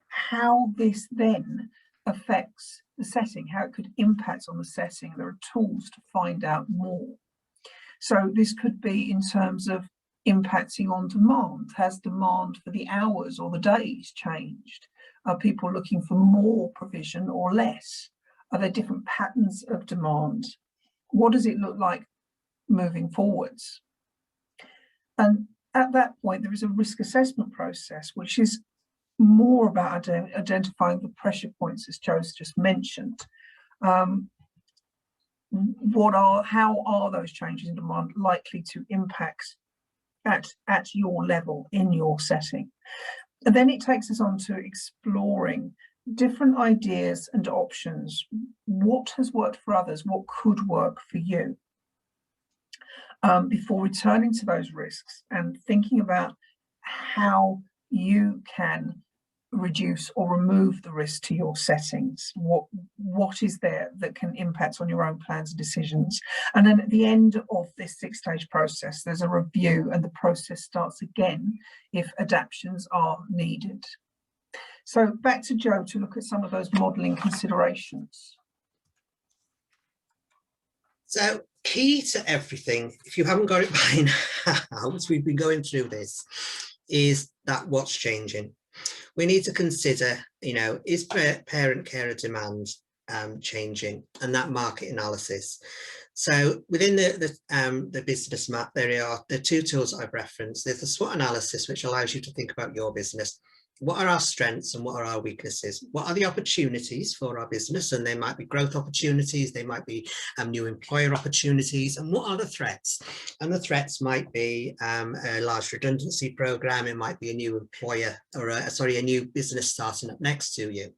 how this then affects the setting, how it could impact on the setting. There are tools to find out more. So this could be in terms of impacting on demand. Has demand for the hours or the days changed? Are people looking for more provision or less? Are there different patterns of demand? What does it look like moving forwards? And at that point, there is a risk assessment process, which is more about identifying the pressure points, as Joe's just mentioned. How are those changes in demand likely to impact at your level in your setting? And then it takes us on to exploring different ideas and options. What has worked for others? What could work for you? Before returning to those risks and thinking about how you can reduce or remove the risk to your settings. What is there that can impact on your own plans and decisions? And then at the end of this 6-stage process, there's a review and the process starts again if adaptations are needed. So back to Joe to look at some of those modelling considerations. So key to everything, if you haven't got it by now, as we've been going through this, is that what's changing. We need to consider, is parent carer demand changing, and that market analysis. So within the business map, there are the 2 tools I've referenced. There's the SWOT analysis, which allows you to think about your business. What are our strengths and what are our weaknesses? What are the opportunities for our business? And they might be growth opportunities, they might be new employer opportunities. And what are the threats? And the threats might be a large redundancy program. It might be a new employer or a new business starting up next to you.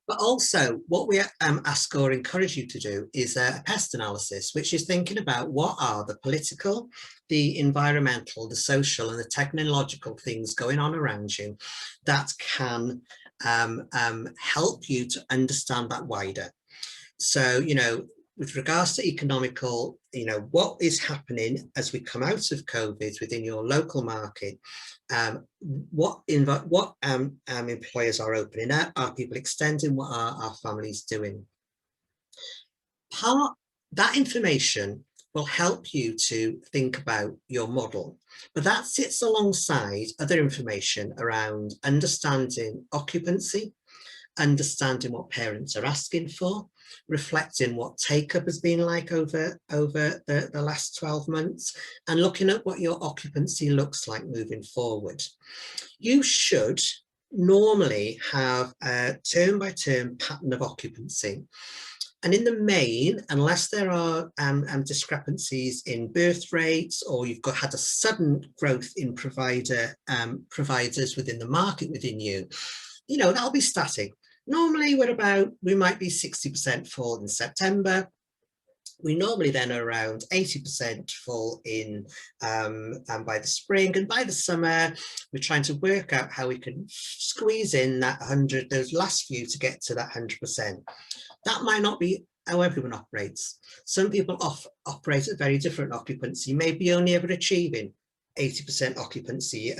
But also what we ask or encourage you to do is a pest analysis, which is thinking about what are the political, the environmental, the social and the technological things going on around you that can help you to understand that wider. So, with regards to economical, what is happening as we come out of COVID within your local market, what employers are opening up, are people extending, what are our families doing? That information will help you to think about your model, but that sits alongside other information around understanding occupancy, understanding what parents are asking for, reflecting what take-up has been like over the last 12 months, and looking at what your occupancy looks like moving forward. You should normally have a term-by-term pattern of occupancy. And in the main, unless there are discrepancies in birth rates, or you've had a sudden growth in providers within the market within you, that'll be static. Normally we might be 60% full in September. We normally then are around 80% full in by the spring, and by the summer we're trying to work out how we can squeeze in that 100, those last few, to get to that 100%. That might not be how everyone operates. Some people operate at very different occupancy, maybe only ever achieving 80% occupancy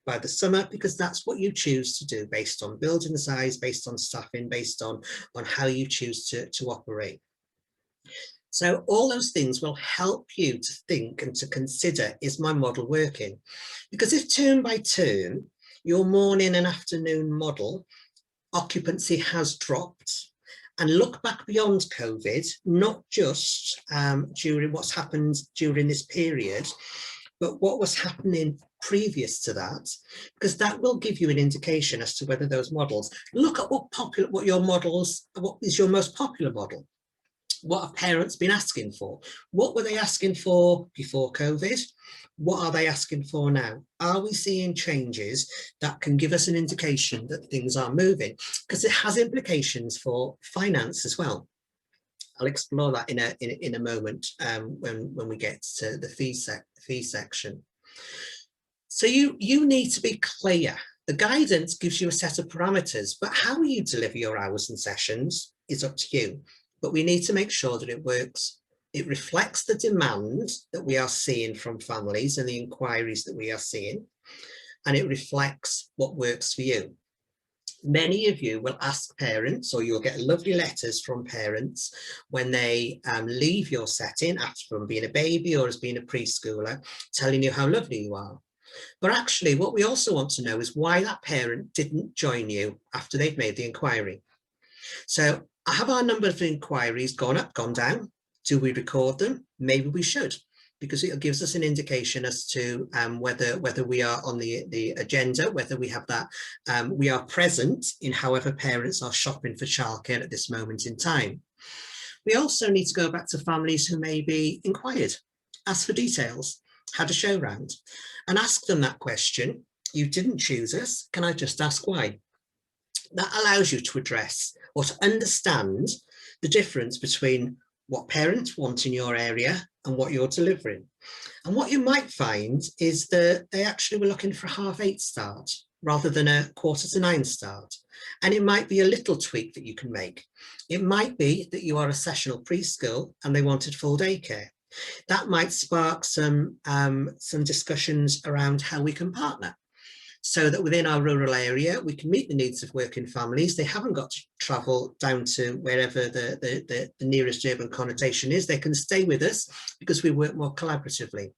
by the summer, because that's what you choose to do, based on building size, based on staffing, based on how you choose to operate. So all those things will help you to think and to consider, is my model working? Because if term by term, your morning and afternoon model occupancy has dropped, and look back beyond COVID, not just during what's happened during this period, but what was happening previous to that, because that will give you an indication as to whether those models, look at what is your most popular model. What have parents been asking for? What were they asking for before COVID? What are they asking for now? Are we seeing changes that can give us an indication that things are moving? Because it has implications for finance as well. I'll explore that in a moment when we get to the fee section. So you need to be clear. The guidance gives you a set of parameters, but how you deliver your hours and sessions is up to you. But we need to make sure that it works. It reflects the demand that we are seeing from families and the inquiries that we are seeing, and it reflects what works for you. Many of you will ask parents, or you'll get lovely letters from parents when they leave your setting after being a baby or as being a preschooler, telling you how lovely you are. But actually, what we also want to know is why that parent didn't join you after they've made the inquiry. So have our number of inquiries gone up, gone down? Do we record them? Maybe we should, because it gives us an indication as to whether we are on the agenda, whether we have that, we are present in however parents are shopping for childcare at this moment in time. We also need to go back to families who maybe inquired, ask for details, had a show round, and ask them that question. You didn't choose us, can I just ask why? That allows you to address or to understand the difference between what parents want in your area and what you're delivering. And what you might find is that they actually were looking for a 8:30 start rather than a 8:45 start. And it might be a little tweak that you can make. It might be that you are a sessional preschool and they wanted full daycare. That might spark some discussions around how we can partner, so that within our rural area, we can meet the needs of working families. They haven't got to travel down to wherever the nearest urban connotation is. They can stay with us because we work more collaboratively.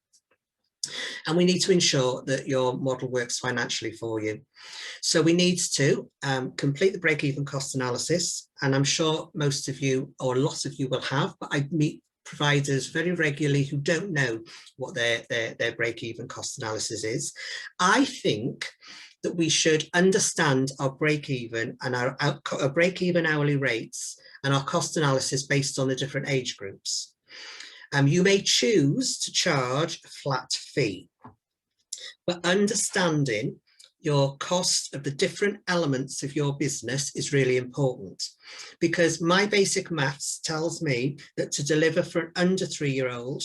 And we need to ensure that your model works financially for you. So we need to complete the break-even cost analysis. And I'm sure most of you, or lots of you, will have, but I meet providers very regularly who don't know what their break-even cost analysis is. I think that we should understand our break-even and our break-even hourly rates and our cost analysis based on the different age groups. You may choose to charge a flat fee, but understanding your cost of the different elements of your business is really important, because my basic maths tells me that to deliver for an under 3-year-old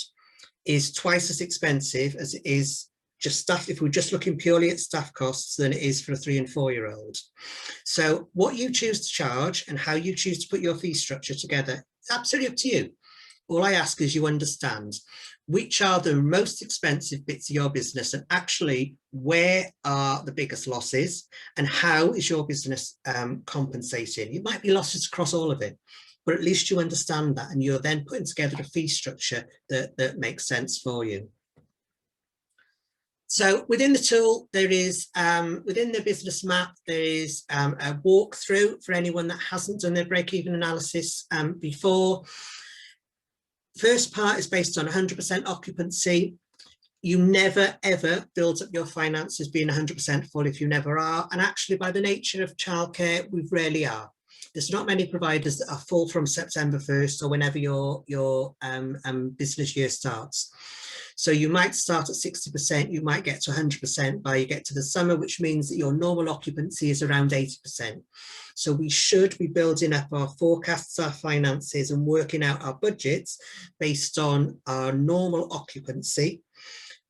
is twice as expensive as it is just staff, if we're just looking purely at staff costs, than it is for a 3- and 4-year-old. So what you choose to charge and how you choose to put your fee structure together is absolutely up to you. All I ask is you understand which are the most expensive bits of your business, and actually where are the biggest losses, and how is your business compensating. It might be losses across all of it, but at least you understand that, and you're then putting together a fee structure that makes sense for you. So within the tool, there is, within the business map, there is a walkthrough for anyone that hasn't done their break-even analysis before. First part is based on 100% occupancy. You never ever build up your finances being 100% full if you never are. And actually, by the nature of childcare, we rarely are, There's not many providers that are full from September 1st or whenever your business year starts. So you might start at 60%, you might get to 100% by you get to the summer, which means that your normal occupancy is around 80%. So we should be building up our forecasts, our finances, and working out our budgets based on our normal occupancy,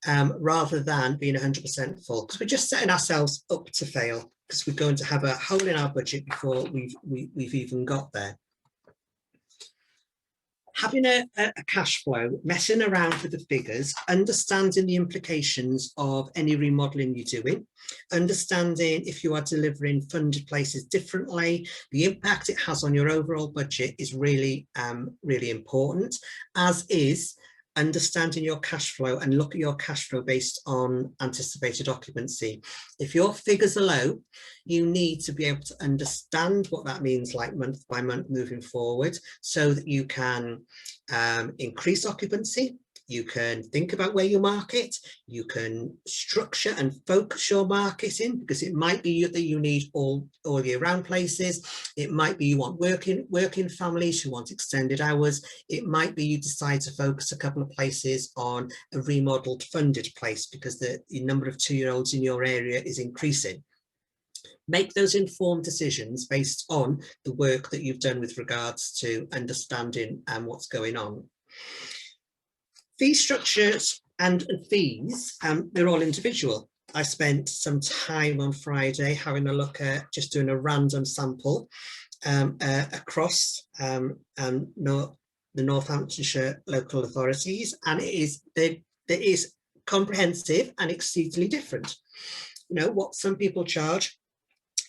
rather than being 100% full, because we're just setting ourselves up to fail, because we're going to have a hole in our budget before we've even got there. Having a cash flow, messing around with the figures, understanding the implications of any remodeling you're doing, understanding if you are delivering funded places differently, the impact it has on your overall budget is really, really important, as is understanding your cash flow and look at your cash flow based on anticipated occupancy. If your figures are low, you need to be able to understand what that means, like month by month moving forward, so that you can increase occupancy. You can think about where you market, you can structure and focus your marketing, because it might be that you need all year round places. It might be you want working families who want extended hours. It might be you decide to focus a couple of places on a remodeled funded place because the number of 2-year-olds in your area is increasing. Make those informed decisions based on the work that you've done with regards to understanding what's going on. Fee structures and fees, they're all individual. I spent some time on Friday having a look at just doing a random sample across the Northamptonshire local authorities, and it is comprehensive and exceedingly different. You know, what some people charge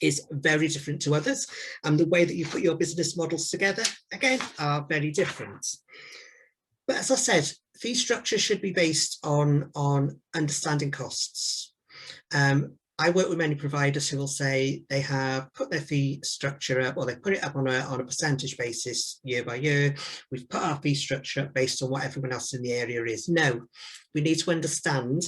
is very different to others, and the way that you put your business models together, again, are very different. But as I said, fee structure should be based on understanding costs. I work with many providers who will say they have put their fee structure up, or they put it up on a percentage basis year by year. We've put our fee structure up based on what everyone else in the area is. No, we need to understand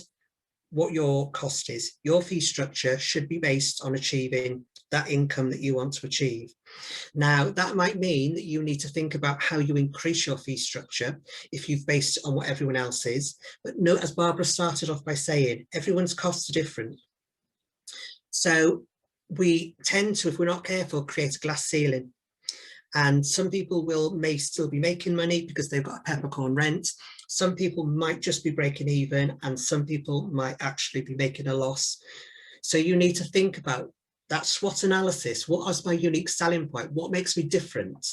what your cost is. Your fee structure should be based on achieving that income that you want to achieve. Now, that might mean that you need to think about how you increase your fee structure if you've based it on what everyone else is. But note, as Barbara started off by saying, everyone's costs are different. So we tend to, if we're not careful, create a glass ceiling. And some people may still be making money because they've got a peppercorn rent. Some people might just be breaking even, and some people might actually be making a loss. So you need to think about that SWOT analysis. What is my unique selling point? What makes me different?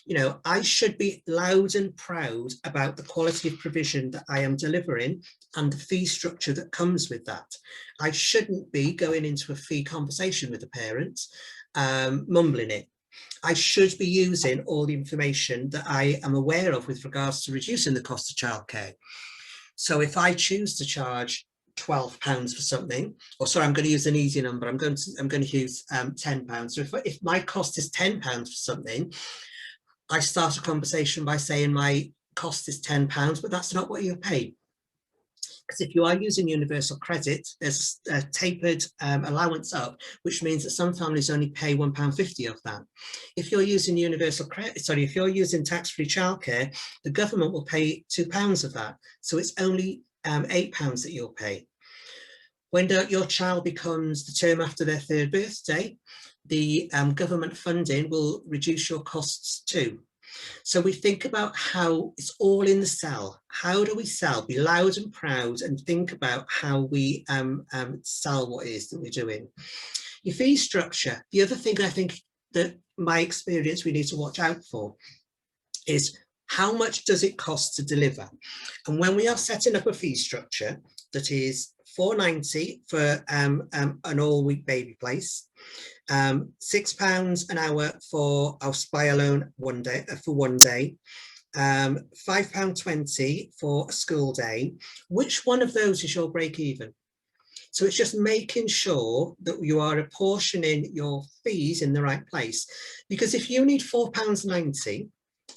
You know, I should be loud and proud about the quality of provision that I am delivering and the fee structure that comes with that. I shouldn't be going into a fee conversation with a parent, mumbling it. I should be using all the information that I am aware of with regards to reducing the cost of childcare. So if I choose to charge £12 for something, or sorry, I'm going to use an easy number. I'm going to use £10. So if my cost is £10 for something, I start a conversation by saying my cost is £10, but that's not what you're paid. Because if you are using universal credit, there's a tapered allowance up, which means that some families only pay £1.50 of that. If you're using universal credit, sorry, if you're using tax-free childcare, the government will pay £2 of that. So it's only £8 that you'll pay. When your child becomes the term after their 3rd birthday, the government funding will reduce your costs too. So we think about how it's all in the cell. How do we sell? Be loud and proud and think about how we sell what it is that we're doing. Your fee structure. The other thing I think that my experience we need to watch out for is how much does it cost to deliver? And when we are setting up a fee structure that is £4.90 for an all-week baby place, £6 an hour for I'll spy alone one day for one day, £5.20 for a school day. Which one of those is your break even? So it's just making sure that you are apportioning your fees in the right place, because if you need £4.90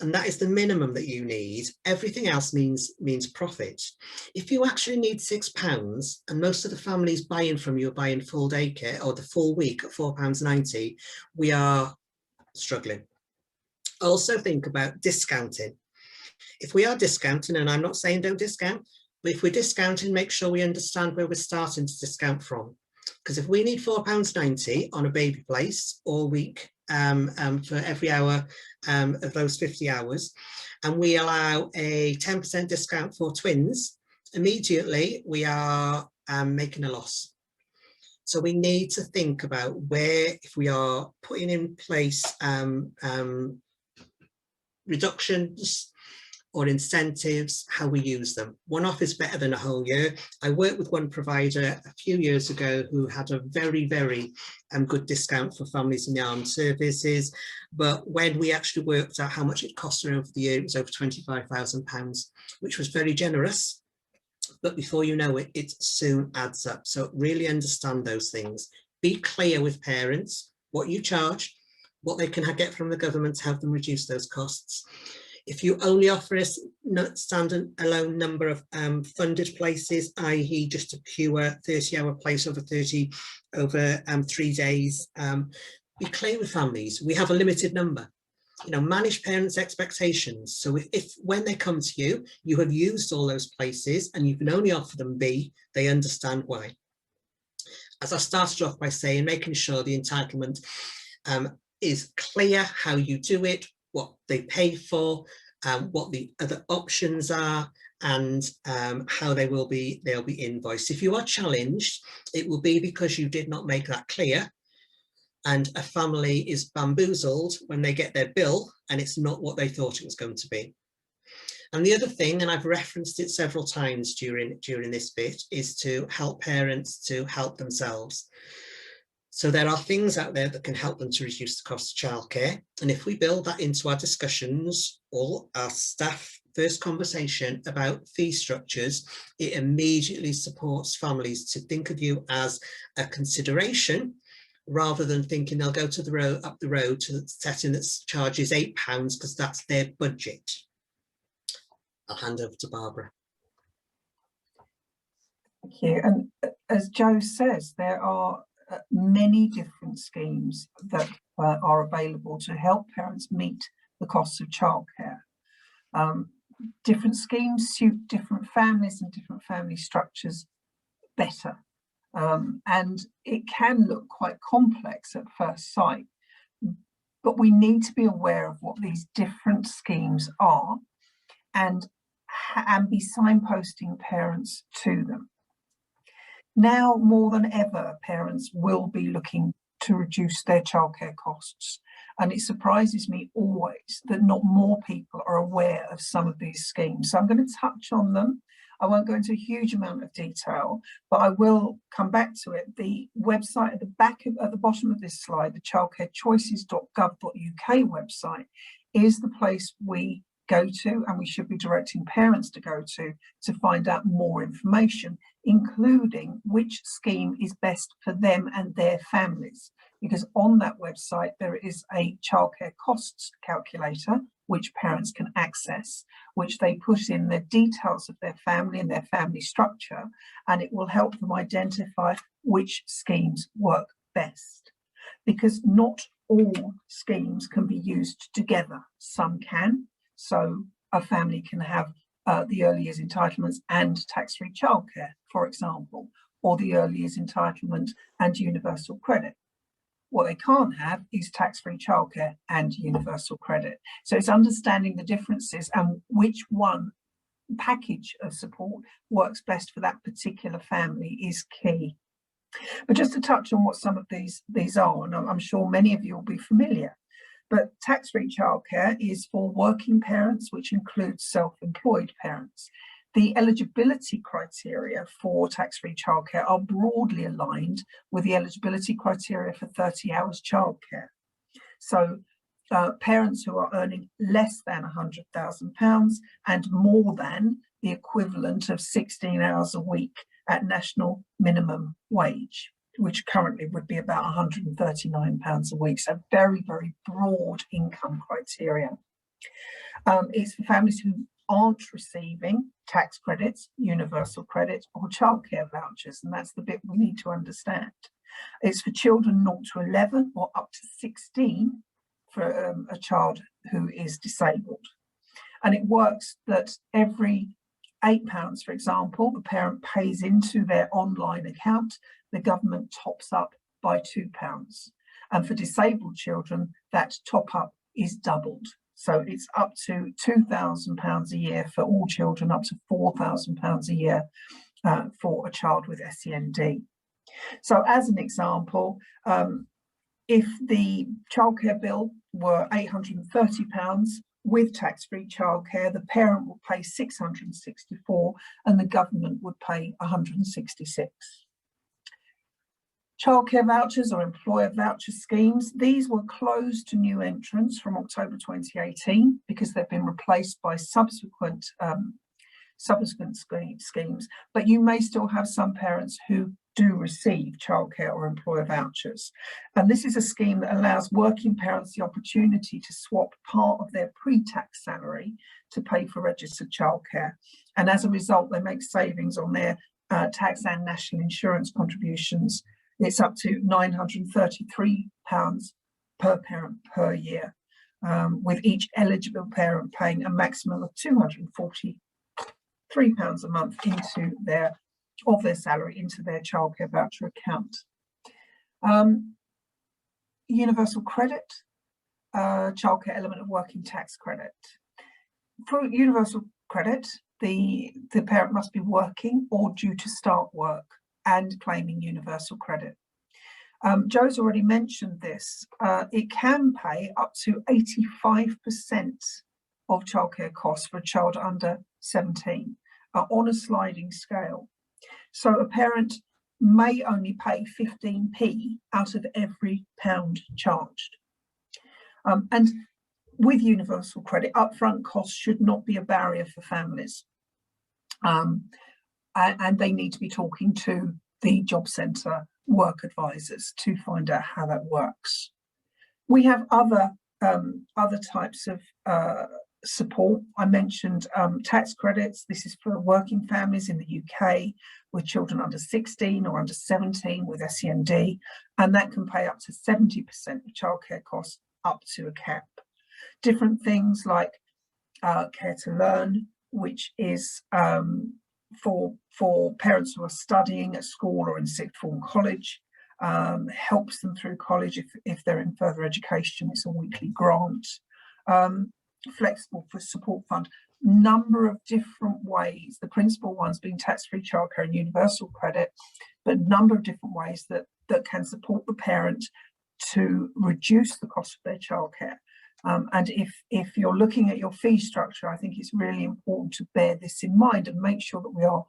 and that is the minimum that you need, everything else means profit. If you actually need £6 and most of the families buying from you are buying full day care or the full week at £4.90, we are struggling. Also think about discounting. If we are discounting, and I'm not saying don't discount, but if we're discounting, make sure we understand where we're starting to discount from. Because if we need £4.90 on a baby place all week for every hour of those 50 hours, and we allow a 10% discount for twins, immediately we are making a loss. So we need to think about where, if we are putting in place reductions or incentives, how we use them. One off is better than a whole year. I worked with one provider a few years ago who had a very, very good discount for families in the armed services. But when we actually worked out how much it cost her over the year, it was over £25,000, which was very generous. But before you know it, it soon adds up. So really understand those things. Be clear with parents what you charge, what they can get from the government to help them reduce those costs. If you only offer a stand-alone number of funded places, i.e. just a pure 30-hour place over 3 days, be clear with families. We have a limited number. You know, manage parents' expectations. So if when they come to you, you have used all those places and you can only offer them B, they understand why. As I started off by saying, making sure the entitlement is clear how you do it, what they pay for, what the other options are, and how they'll be invoiced. If you are challenged, it will be because you did not make that clear, and a family is bamboozled when they get their bill and it's not what they thought it was going to be. And the other thing, and I've referenced it several times during this bit, is to help parents to help themselves. So there are things out there that can help them to reduce the cost of childcare. And if we build that into our discussions or our staff first conversation about fee structures, it immediately supports families to think of you as a consideration, rather than thinking they'll go to up the road to the setting that charges £8 because that's their budget. I'll hand over to Barbara. Thank you. And as Joe says, there are many different schemes that are available to help parents meet the costs of childcare. Different schemes suit different families and different family structures better. And it can look quite complex at first sight, but we need to be aware of what these different schemes are and be signposting parents to them. Now more than ever, parents will be looking to reduce their childcare costs, and it surprises me always that not more people are aware of some of these schemes. So I'm going to touch on them. I won't go into a huge amount of detail, but I will come back to it. The website at the bottom of this slide, the childcarechoices.gov.uk website, is the place we go to, and we should be directing parents to go to find out more information, including which scheme is best for them and their families. Because on that website, there is a childcare costs calculator, which parents can access, which they put in the details of their family and their family structure, and it will help them identify which schemes work best. Because not all schemes can be used together. Some can. So a family can have the early years entitlements and tax-free childcare, for example, or the early years entitlement and universal credit. What they can't have is tax-free childcare and universal credit. So it's understanding the differences and which one package of support works best for that particular family is key. But just to touch on what some of these are, and I'm sure many of you will be familiar. But tax-free childcare is for working parents, which includes self-employed parents. The eligibility criteria for tax-free childcare are broadly aligned with the eligibility criteria for 30 hours childcare. So parents who are earning less than £100,000 and more than the equivalent of 16 hours a week at national minimum wage, which currently would be about £139 a week. So very, very broad income criteria. It's for families who aren't receiving tax credits, universal credit, or childcare vouchers, and that's the bit we need to understand. It's for children 0 to 11 or up to 16 for a child who is disabled. And it works that every £8, for example, the parent pays into their online account, the government tops up by £2. And for disabled children, that top up is doubled. So it's up to £2,000 a year for all children, up to £4,000 a year for a child with SEND. So as an example, if the childcare bill were £830, with tax-free childcare, the parent will pay £664 and the government would pay £166. Childcare vouchers or employer voucher schemes, these were closed to new entrants from October 2018 because they've been replaced by subsequent schemes, but you may still have some parents who do receive childcare or employer vouchers. And this is a scheme that allows working parents the opportunity to swap part of their pre-tax salary to pay for registered childcare. And as a result, they make savings on their tax and national insurance contributions. It's up to £933 per parent per year, with each eligible parent paying a maximum of £243 a month into their salary into their childcare voucher account. Universal credit, childcare element of working tax credit. For universal credit, the parent must be working or due to start work and claiming universal credit. Joe's already mentioned this. It can pay up to 85% of childcare costs for a child under 17 on a sliding scale. So a parent may only pay 15p out of every pound charged. And with universal credit, upfront costs should not be a barrier for families. And they need to be talking to the job centre work advisors to find out how that works. We have other types of support. I mentioned tax credits. This is for working families in the UK with children under 16 or under 17 with SEND, and that can pay up to 70% of childcare costs up to a cap. Different things like Care to Learn, which is for parents who are studying at school or in sixth form college, helps them through college if they're in further education. It's a weekly grant. Flexible for support fund, number of different ways, the principal ones being tax-free childcare and universal credit, but a number of different ways that can support the parent to reduce the cost of their childcare. And if you're looking at your fee structure, I think it's really important to bear this in mind and make sure that we are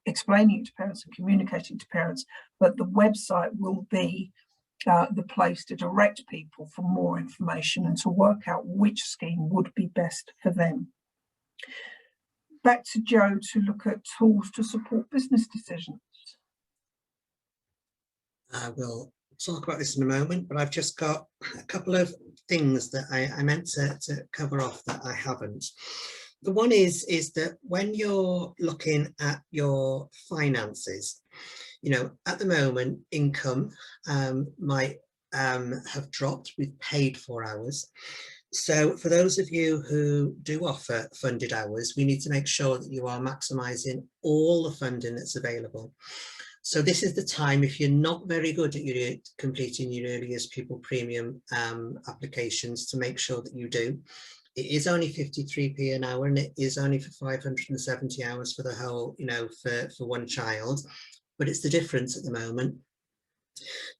explaining it to parents and communicating to parents, but the website will be the place to direct people for more information and to work out which scheme would be best for them. Back to Joe to look at tools to support business decisions. I will talk about this in a moment, but I've just got a couple of things that I meant to cover off that I haven't. The one is that when you're looking at your finances, you know, at the moment, income might have dropped with paid for hours. So for those of you who do offer funded hours, we need to make sure that you are maximising all the funding that's available. So this is the time, if you're not very good at completing your early years pupil premium applications, to make sure that you do. It is only 53p an hour, and it is only for 570 hours for the whole, you know, for one child. But it's the difference at the moment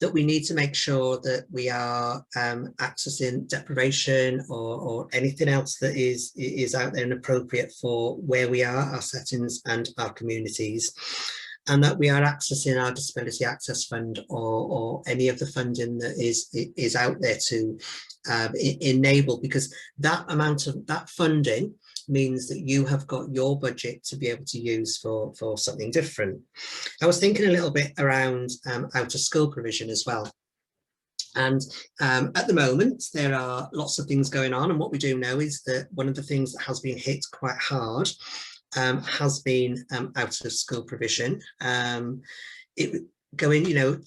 that we need to make sure that we are accessing deprivation or anything else that is out there and appropriate for where we are, our settings and our communities, and that we are accessing our Disability Access Fund or any of the funding that is out there to enable, because that amount of that funding means that you have got your budget to be able to use for something different. I was thinking a little bit around out of school provision as well. And at the moment, there are lots of things going on. And what we do know is that one of the things that has been hit quite hard has been out of school provision. It going, you know,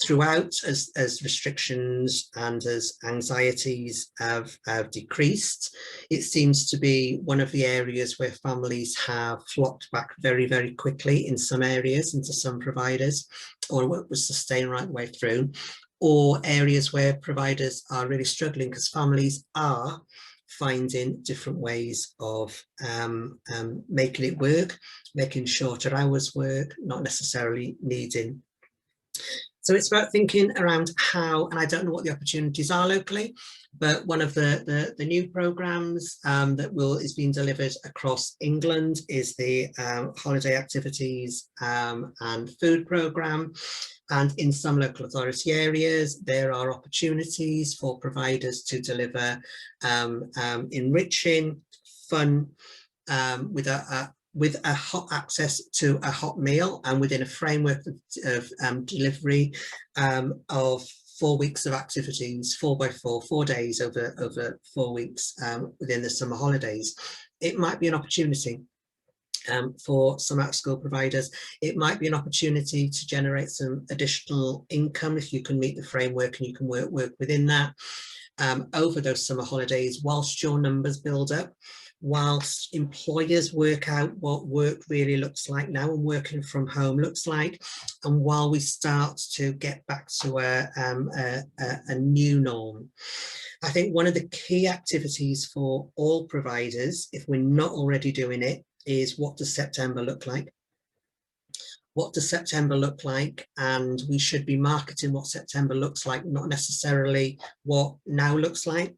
throughout, as restrictions and as anxieties have decreased, it seems to be one of the areas where families have flocked back very, very quickly in some areas into some providers, or what was sustained right the way through, or areas where providers are really struggling because families are finding different ways of making it work, making shorter hours work, not necessarily needing. So it's about thinking around how, and I don't know what the opportunities are locally, but one of the new programs that is being delivered across England is the holiday activities and food program. And in some local authority areas, there are opportunities for providers to deliver enriching, fun, with a hot access to a hot meal, and within a framework of delivery of 4 weeks of activities, 4x4, 4 days over 4 weeks within the summer holidays. It might be an opportunity for some out-of-school providers. It might be an opportunity to generate some additional income if you can meet the framework and you can work within that over those summer holidays whilst your numbers build up, whilst employers work out what work really looks like now and working from home looks like, and while we start to get back to a new norm. I think one of the key activities for all providers, if we're not already doing it, is what does September look like? What does September look like? And we should be marketing what September looks like, not necessarily what now looks like.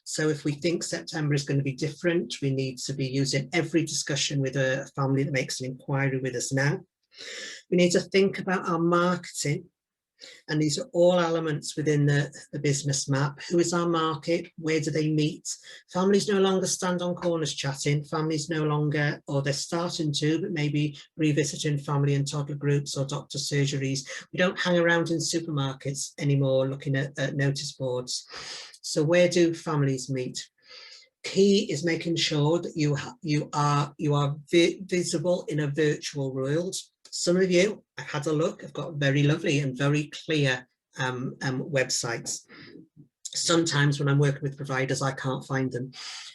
So if we think September is going to be different, we need to be using every discussion with a family that makes an inquiry with us now. We need to think about our marketing. And these are all elements within the business map. Who is our market? Where do they meet? Families no longer stand on corners chatting. Families no longer, or they're starting to, but maybe revisiting family and toddler groups or doctor surgeries. We don't hang around in supermarkets anymore looking at notice boards. So where do families meet? Key is making sure that you are visible in a virtual world. Some of you, I've had a look, have got very lovely and very clear websites. Sometimes when I'm working with providers, I can't find them.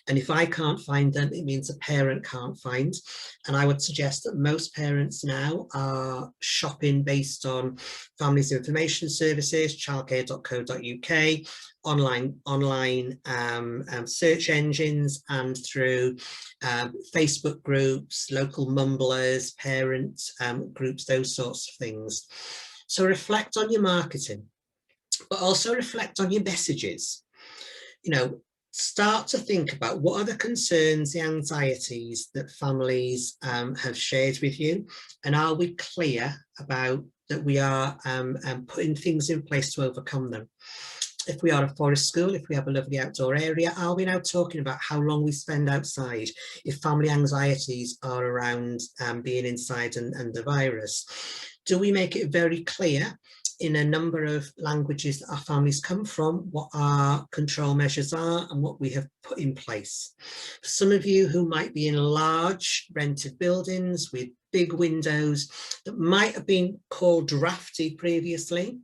And if I can't find them, it means a parent can't find. And I would suggest that most parents now are shopping based on Families Information Services, childcare.co.uk, online search engines, and through Facebook groups, local mumblers, parent groups, those sorts of things. So reflect on your marketing, but also reflect on your messages. You know, start to think about what are the concerns, the anxieties that families have shared with you, and are we clear about that we are putting things in place to overcome them? If we are a forest school, if we have a lovely outdoor area, are we now talking about how long we spend outside? If family anxieties are around being inside and the virus, do we make it very clear in a number of languages that our families come from what our control measures are and what we have put in place? For some of you who might be in large rented buildings with big windows that might have been called drafty previously,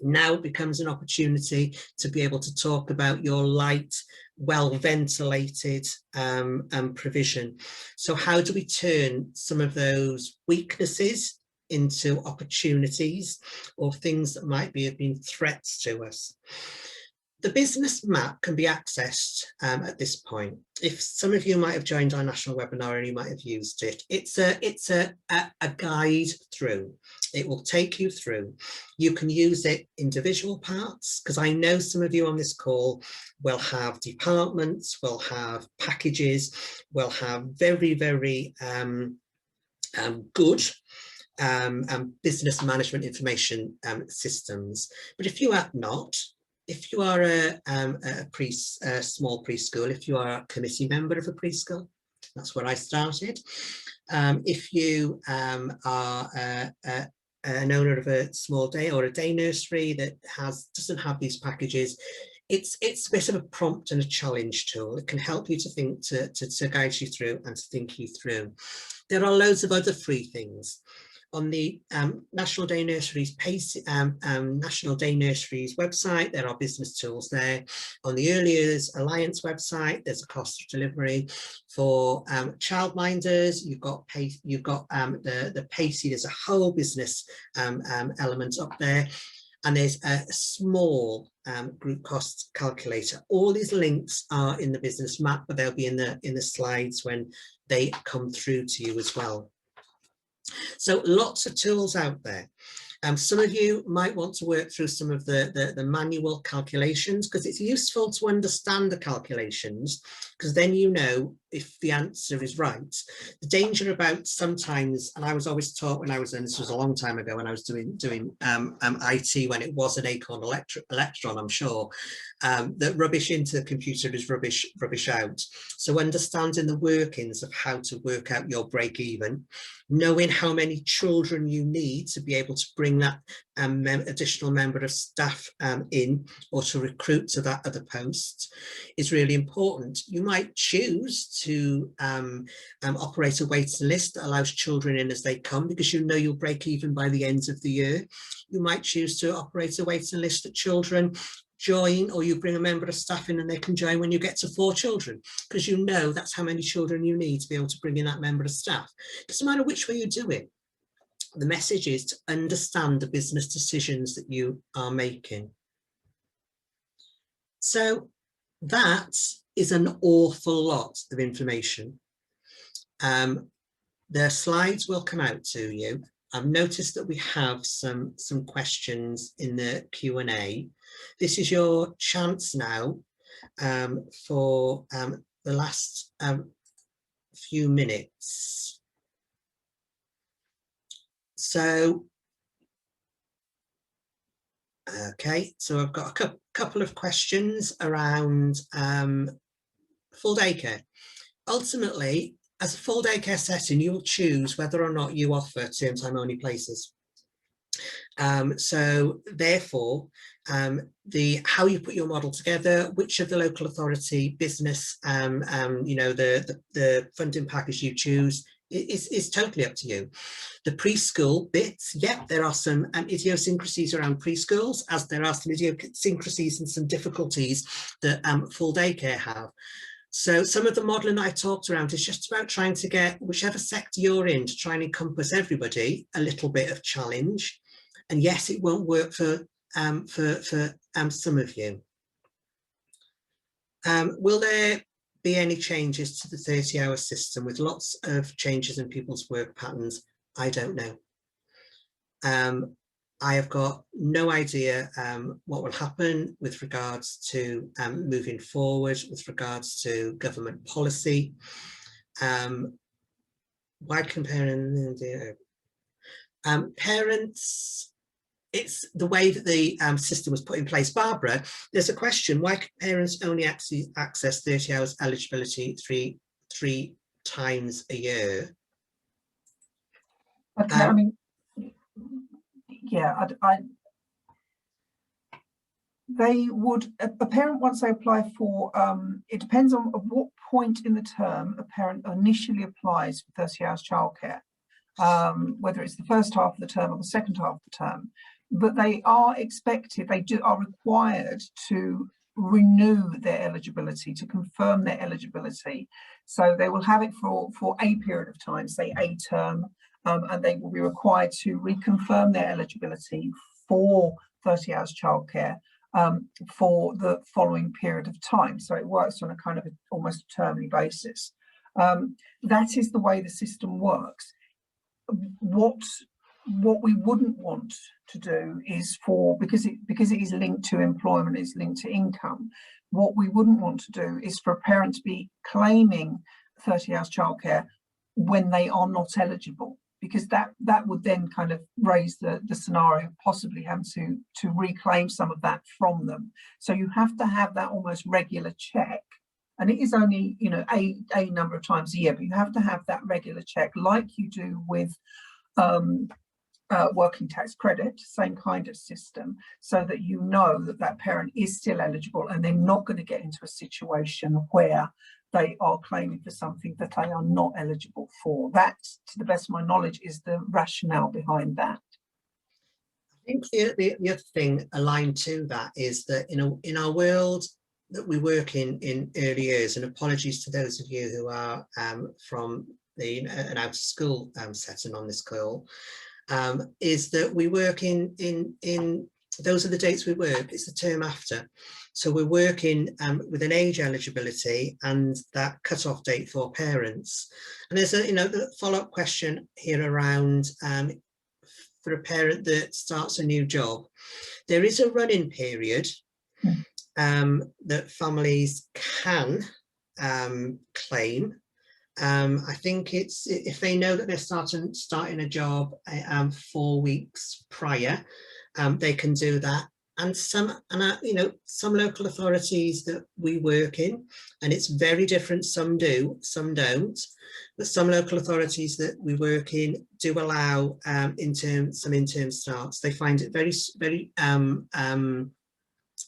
now becomes an opportunity to be able to talk about your light, well ventilated provision. So how do we turn some of those weaknesses into opportunities or things that might have been threats to us? The business map can be accessed at this point. If some of you might have joined our national webinar and you might have used it, it's a guide through. It will take you through. You can use it individual parts, because I know some of you on this call will have departments, will have packages, will have very, very good business management information systems. But if you are not, if you are a small preschool, if you are a committee member of a preschool, that's where I started. If you are an owner of a small day or a day nursery that doesn't have these packages, it's a bit of a prompt and a challenge tool. It can help you to think, to guide you through and to think you through. There are loads of other free things. On the National Day Nurseries National Day Nurseries website, there are business tools there. On the Early Years Alliance website, there's a cost of delivery. For childminders, you've got the PACey. There's a whole business element up there, and there's a small group cost calculator. All these links are in the business map, but they'll be in the slides when they come through to you as well. So lots of tools out there. Some of you might want to work through some of the manual calculations, because it's useful to understand the calculations, because then you know if the answer is right. The danger about sometimes, and I was always taught when I was, and this was a long time ago when I was doing IT, when it was an Acorn Electron, I'm sure, that rubbish into the computer is rubbish out. So understanding the workings of how to work out your break even, knowing how many children you need to be able to bring that additional member of staff in, or to recruit to that other post, is really important. You might choose to operate a waiting list that allows children in as they come, because you know you'll break even by the end of the year. You might choose to operate a waiting list that children join, or you bring a member of staff in and they can join when you get to 4 children, because you know that's how many children you need to be able to bring in that member of staff. It doesn't matter which way you do it. The message is to understand the business decisions that you are making. So that is an awful lot of information. The slides will come out to you. I've noticed that we have some questions in the Q&A. This is your chance now for the last few minutes. So, okay, so I've got a couple of questions around full daycare. Ultimately, as a full daycare setting, you will choose whether or not you offer term time only places. So therefore, how you put your model together, which of the local authority business, you know, the funding package you choose is totally up to you. The preschool bits, yeah, there are some idiosyncrasies around preschools, as there are some idiosyncrasies and some difficulties that full daycare have. So some of the modelling I talked around is just about trying to get whichever sector you're in to try and encompass everybody a little bit of challenge. And yes, it won't work for some of you. Will there be any changes to the 30-hour system with lots of changes in people's work patterns? I don't know. I have got no idea what will happen with regards to moving forward, with regards to government policy. Why comparing parents? It's the way that the system was put in place. Barbara, there's a question: why can parents only access 30 hours eligibility three times a year? Okay, I mean, yeah, they would, a parent, once they apply for, it depends on at what point in the term a parent initially applies for 30 hours childcare, whether it's the first half of the term or the second half of the term. But they are expected, are required to renew their eligibility, to confirm their eligibility. So they will have it for a period of time, say a term, and they will be required to reconfirm their eligibility for 30 hours childcare for the following period of time. So it works on a kind of almost termly basis. That is the way the system works. What we wouldn't want to do is because it is linked to employment, it's linked to income. What we wouldn't want to do is for a parent to be claiming 30 hours childcare when they are not eligible, because that would then kind of raise the scenario of possibly having to reclaim some of that from them. So you have to have that almost regular check. And it is only, you know, a number of times a year, but you have to have that regular check like you do with working tax credit, same kind of system, so that you know that that parent is still eligible and they're not going to get into a situation where they are claiming for something that they are not eligible for. That, to the best of my knowledge, is the rationale behind that. I think the other thing aligned to that is that, you know, in our world that we work in early years, and apologies to those of you who are from an out of school setting on this call, is that we work in those are the dates we work, it's the term after. So we're working with an age eligibility and that cut-off date for parents. And there's a, you know, the follow-up question here around for a parent that starts a new job. There is a run-in period that families can claim. I think it's if they know that they're starting a job 4 weeks prior, they can do that. And you know, some local authorities that we work in, and it's very different, some do, some don't, but some local authorities that we work in do allow some interim starts. They find it very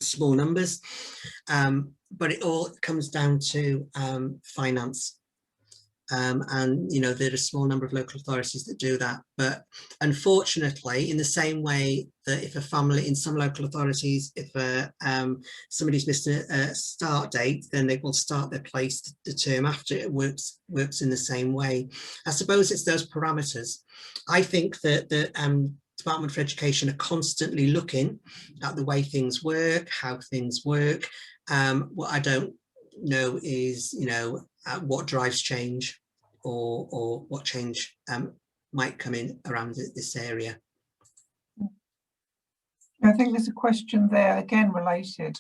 small numbers, but it all comes down to finance. And you know, there are a small number of local authorities that do that, but unfortunately, in the same way that if a family in some local authorities, if somebody's missed a start date, then they will start their place the term after. It works in the same way. I suppose it's those parameters. I think that the Department for Education are constantly looking at the way things work, how things work. What I don't know is, you know, what drives change, or what change might come in around this area. I think there's a question there, again related,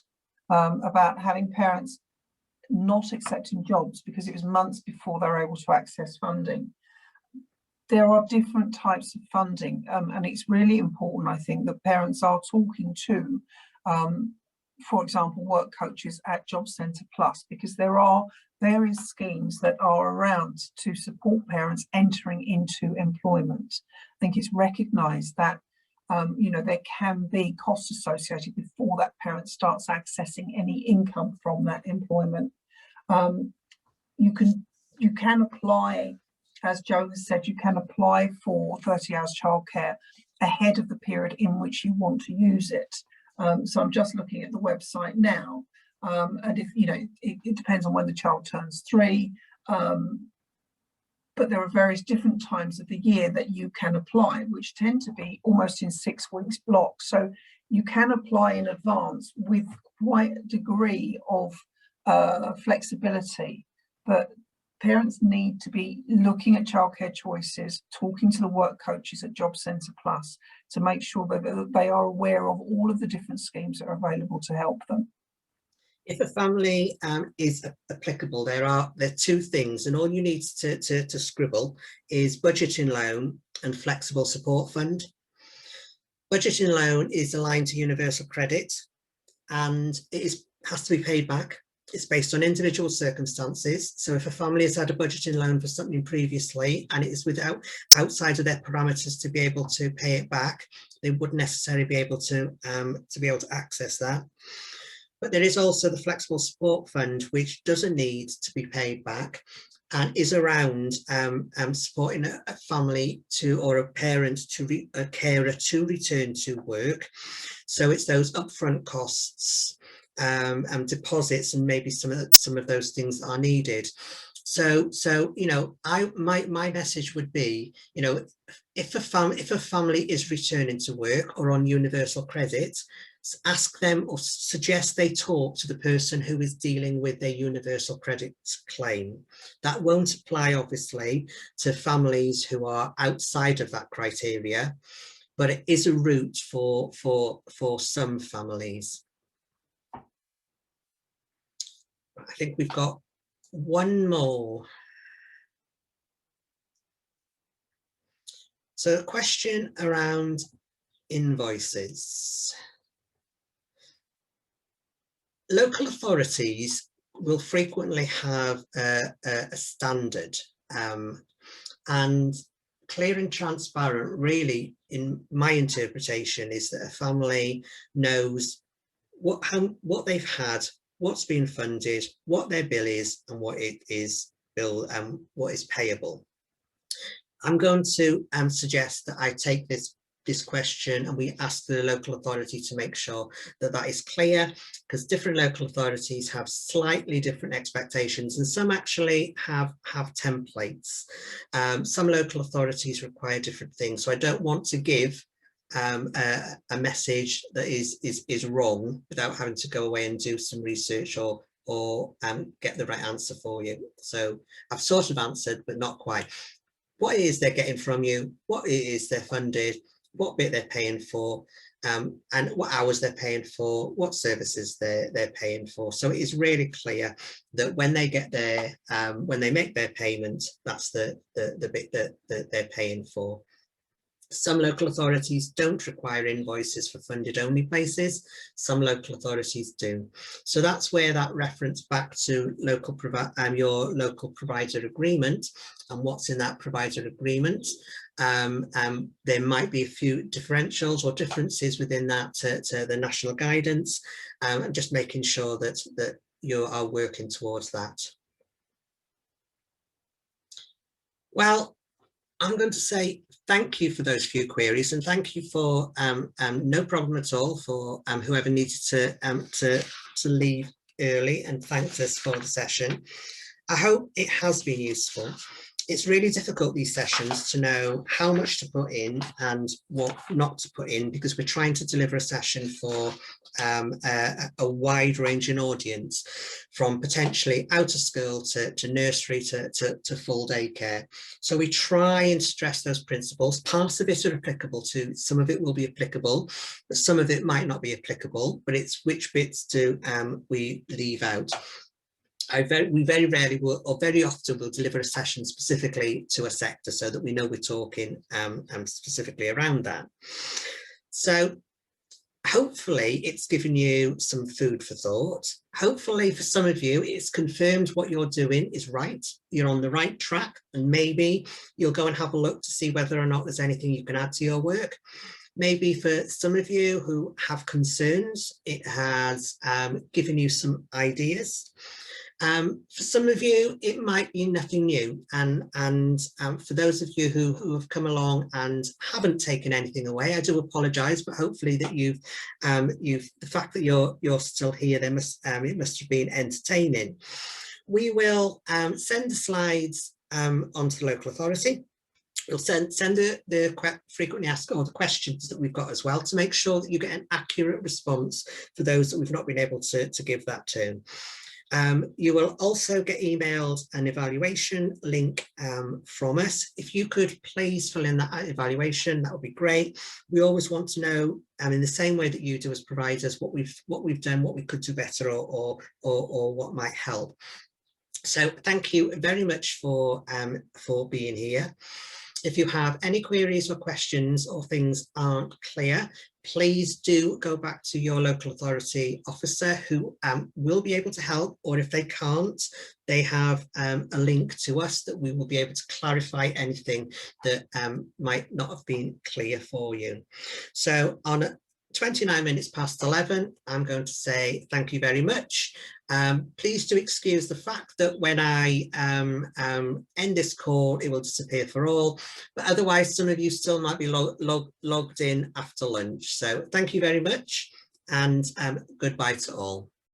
about having parents not accepting jobs because it was months before they were able to access funding. There are different types of funding, and it's really important, I think, that parents are talking to, for example, work coaches at Job Centre Plus, because there are various schemes that are around to support parents entering into employment. I think it's recognised that you know, there can be costs associated before that parent starts accessing any income from that employment. You can apply, as Jo has said, you can apply for 30 hours childcare ahead of the period in which you want to use it. So I'm just looking at the website now, and if you know, it depends on when the child turns 3, but there are various different times of the year that you can apply, which tend to be almost in 6 weeks blocks. So you can apply in advance with quite a degree of flexibility, but parents need to be looking at childcare choices, talking to the work coaches at Job Centre Plus to make sure that they are aware of all of the different schemes that are available to help them. If a family is applicable, there are 2 things, and all you need to scribble is budgeting loan and flexible support fund. Budgeting loan is aligned to universal credit, and it has to be paid back. It's based on individual circumstances. So if a family has had a budgeting loan for something previously and it is outside of their parameters to be able to pay it back, they wouldn't necessarily be able to access that. But there is also the flexible support fund, which doesn't need to be paid back and is around supporting a family or a parent a carer to return to work. So it's those upfront costs and deposits, and maybe some of those things that are needed. So you know, my message would be, you know, if a family is returning to work or on universal credit, ask them or suggest they talk to the person who is dealing with their universal credit claim. That won't apply, obviously, to families who are outside of that criteria, but it is a route for some families. I think we've got one more. So a question around invoices. Local authorities will frequently have a standard, and clear and transparent, really, in my interpretation, is that a family knows what they've had, what's being funded, what their bill is, and what it is what is payable. I'm going to suggest that I take this question and we ask the local authority to make sure that that is clear, because different local authorities have slightly different expectations, and some actually have templates. Some local authorities require different things, so I don't want to give a message that is wrong without having to go away and do some research or get the right answer for you. So I've sort of answered, but not quite. What it is they're getting from you, what it is they're funded, what bit they're paying for, and what hours they're paying for, what services they're paying for. So it is really clear that when they get their when they make their payment, that's the bit that they're paying for. Some local authorities don't require invoices for funded only places. Some local authorities do. So that's where that reference back to your local provider agreement and what's in that provider agreement. There might be a few differentials or differences within that to the national guidance, and just making sure that you are working towards that. Well, I'm going to say thank you for those few queries, and thank you for no problem at all for whoever needed to leave early and thanked us for the session. I hope it has been useful. It's really difficult, these sessions, to know how much to put in and what not to put in, because we're trying to deliver a session for a wide ranging audience, from potentially out of school to nursery to full day care. So we try and stress those principles. Parts of it are applicable to, some of it will be applicable, but some of it might not be applicable, but it's which bits do we leave out. We very rarely will, or very often will deliver a session specifically to a sector, so that we know we're talking specifically around that. So hopefully it's given you some food for thought. Hopefully for some of you it's confirmed what you're doing is right, you're on the right track, and maybe you'll go and have a look to see whether or not there's anything you can add to your work. Maybe for some of you who have concerns, it has given you some ideas. For some of you, it might be nothing new, and for those of you who have come along and haven't taken anything away, I do apologise, but hopefully that the fact that you're still here, it must have been entertaining. We will send the slides onto the local authority. We'll send the frequently asked, or the questions that we've got as well, to make sure that you get an accurate response for those that we've not been able to give that to. You will also get emailed an evaluation link from us. If you could please fill in that evaluation, that would be great. We always want to know, in the same way that you do as providers, what we've done, what we could do better, or what might help. So thank you very much for being here. If you have any queries or questions, or things aren't clear, please do go back to your local authority officer, who will be able to help, or if they can't, they have a link to us that we will be able to clarify anything that might not have been clear for you. So on 29 minutes past 11, I'm going to say thank you very much. Please do excuse the fact that when I end this call, it will disappear for all, but otherwise some of you still might be logged in after lunch. So thank you very much, and goodbye to all.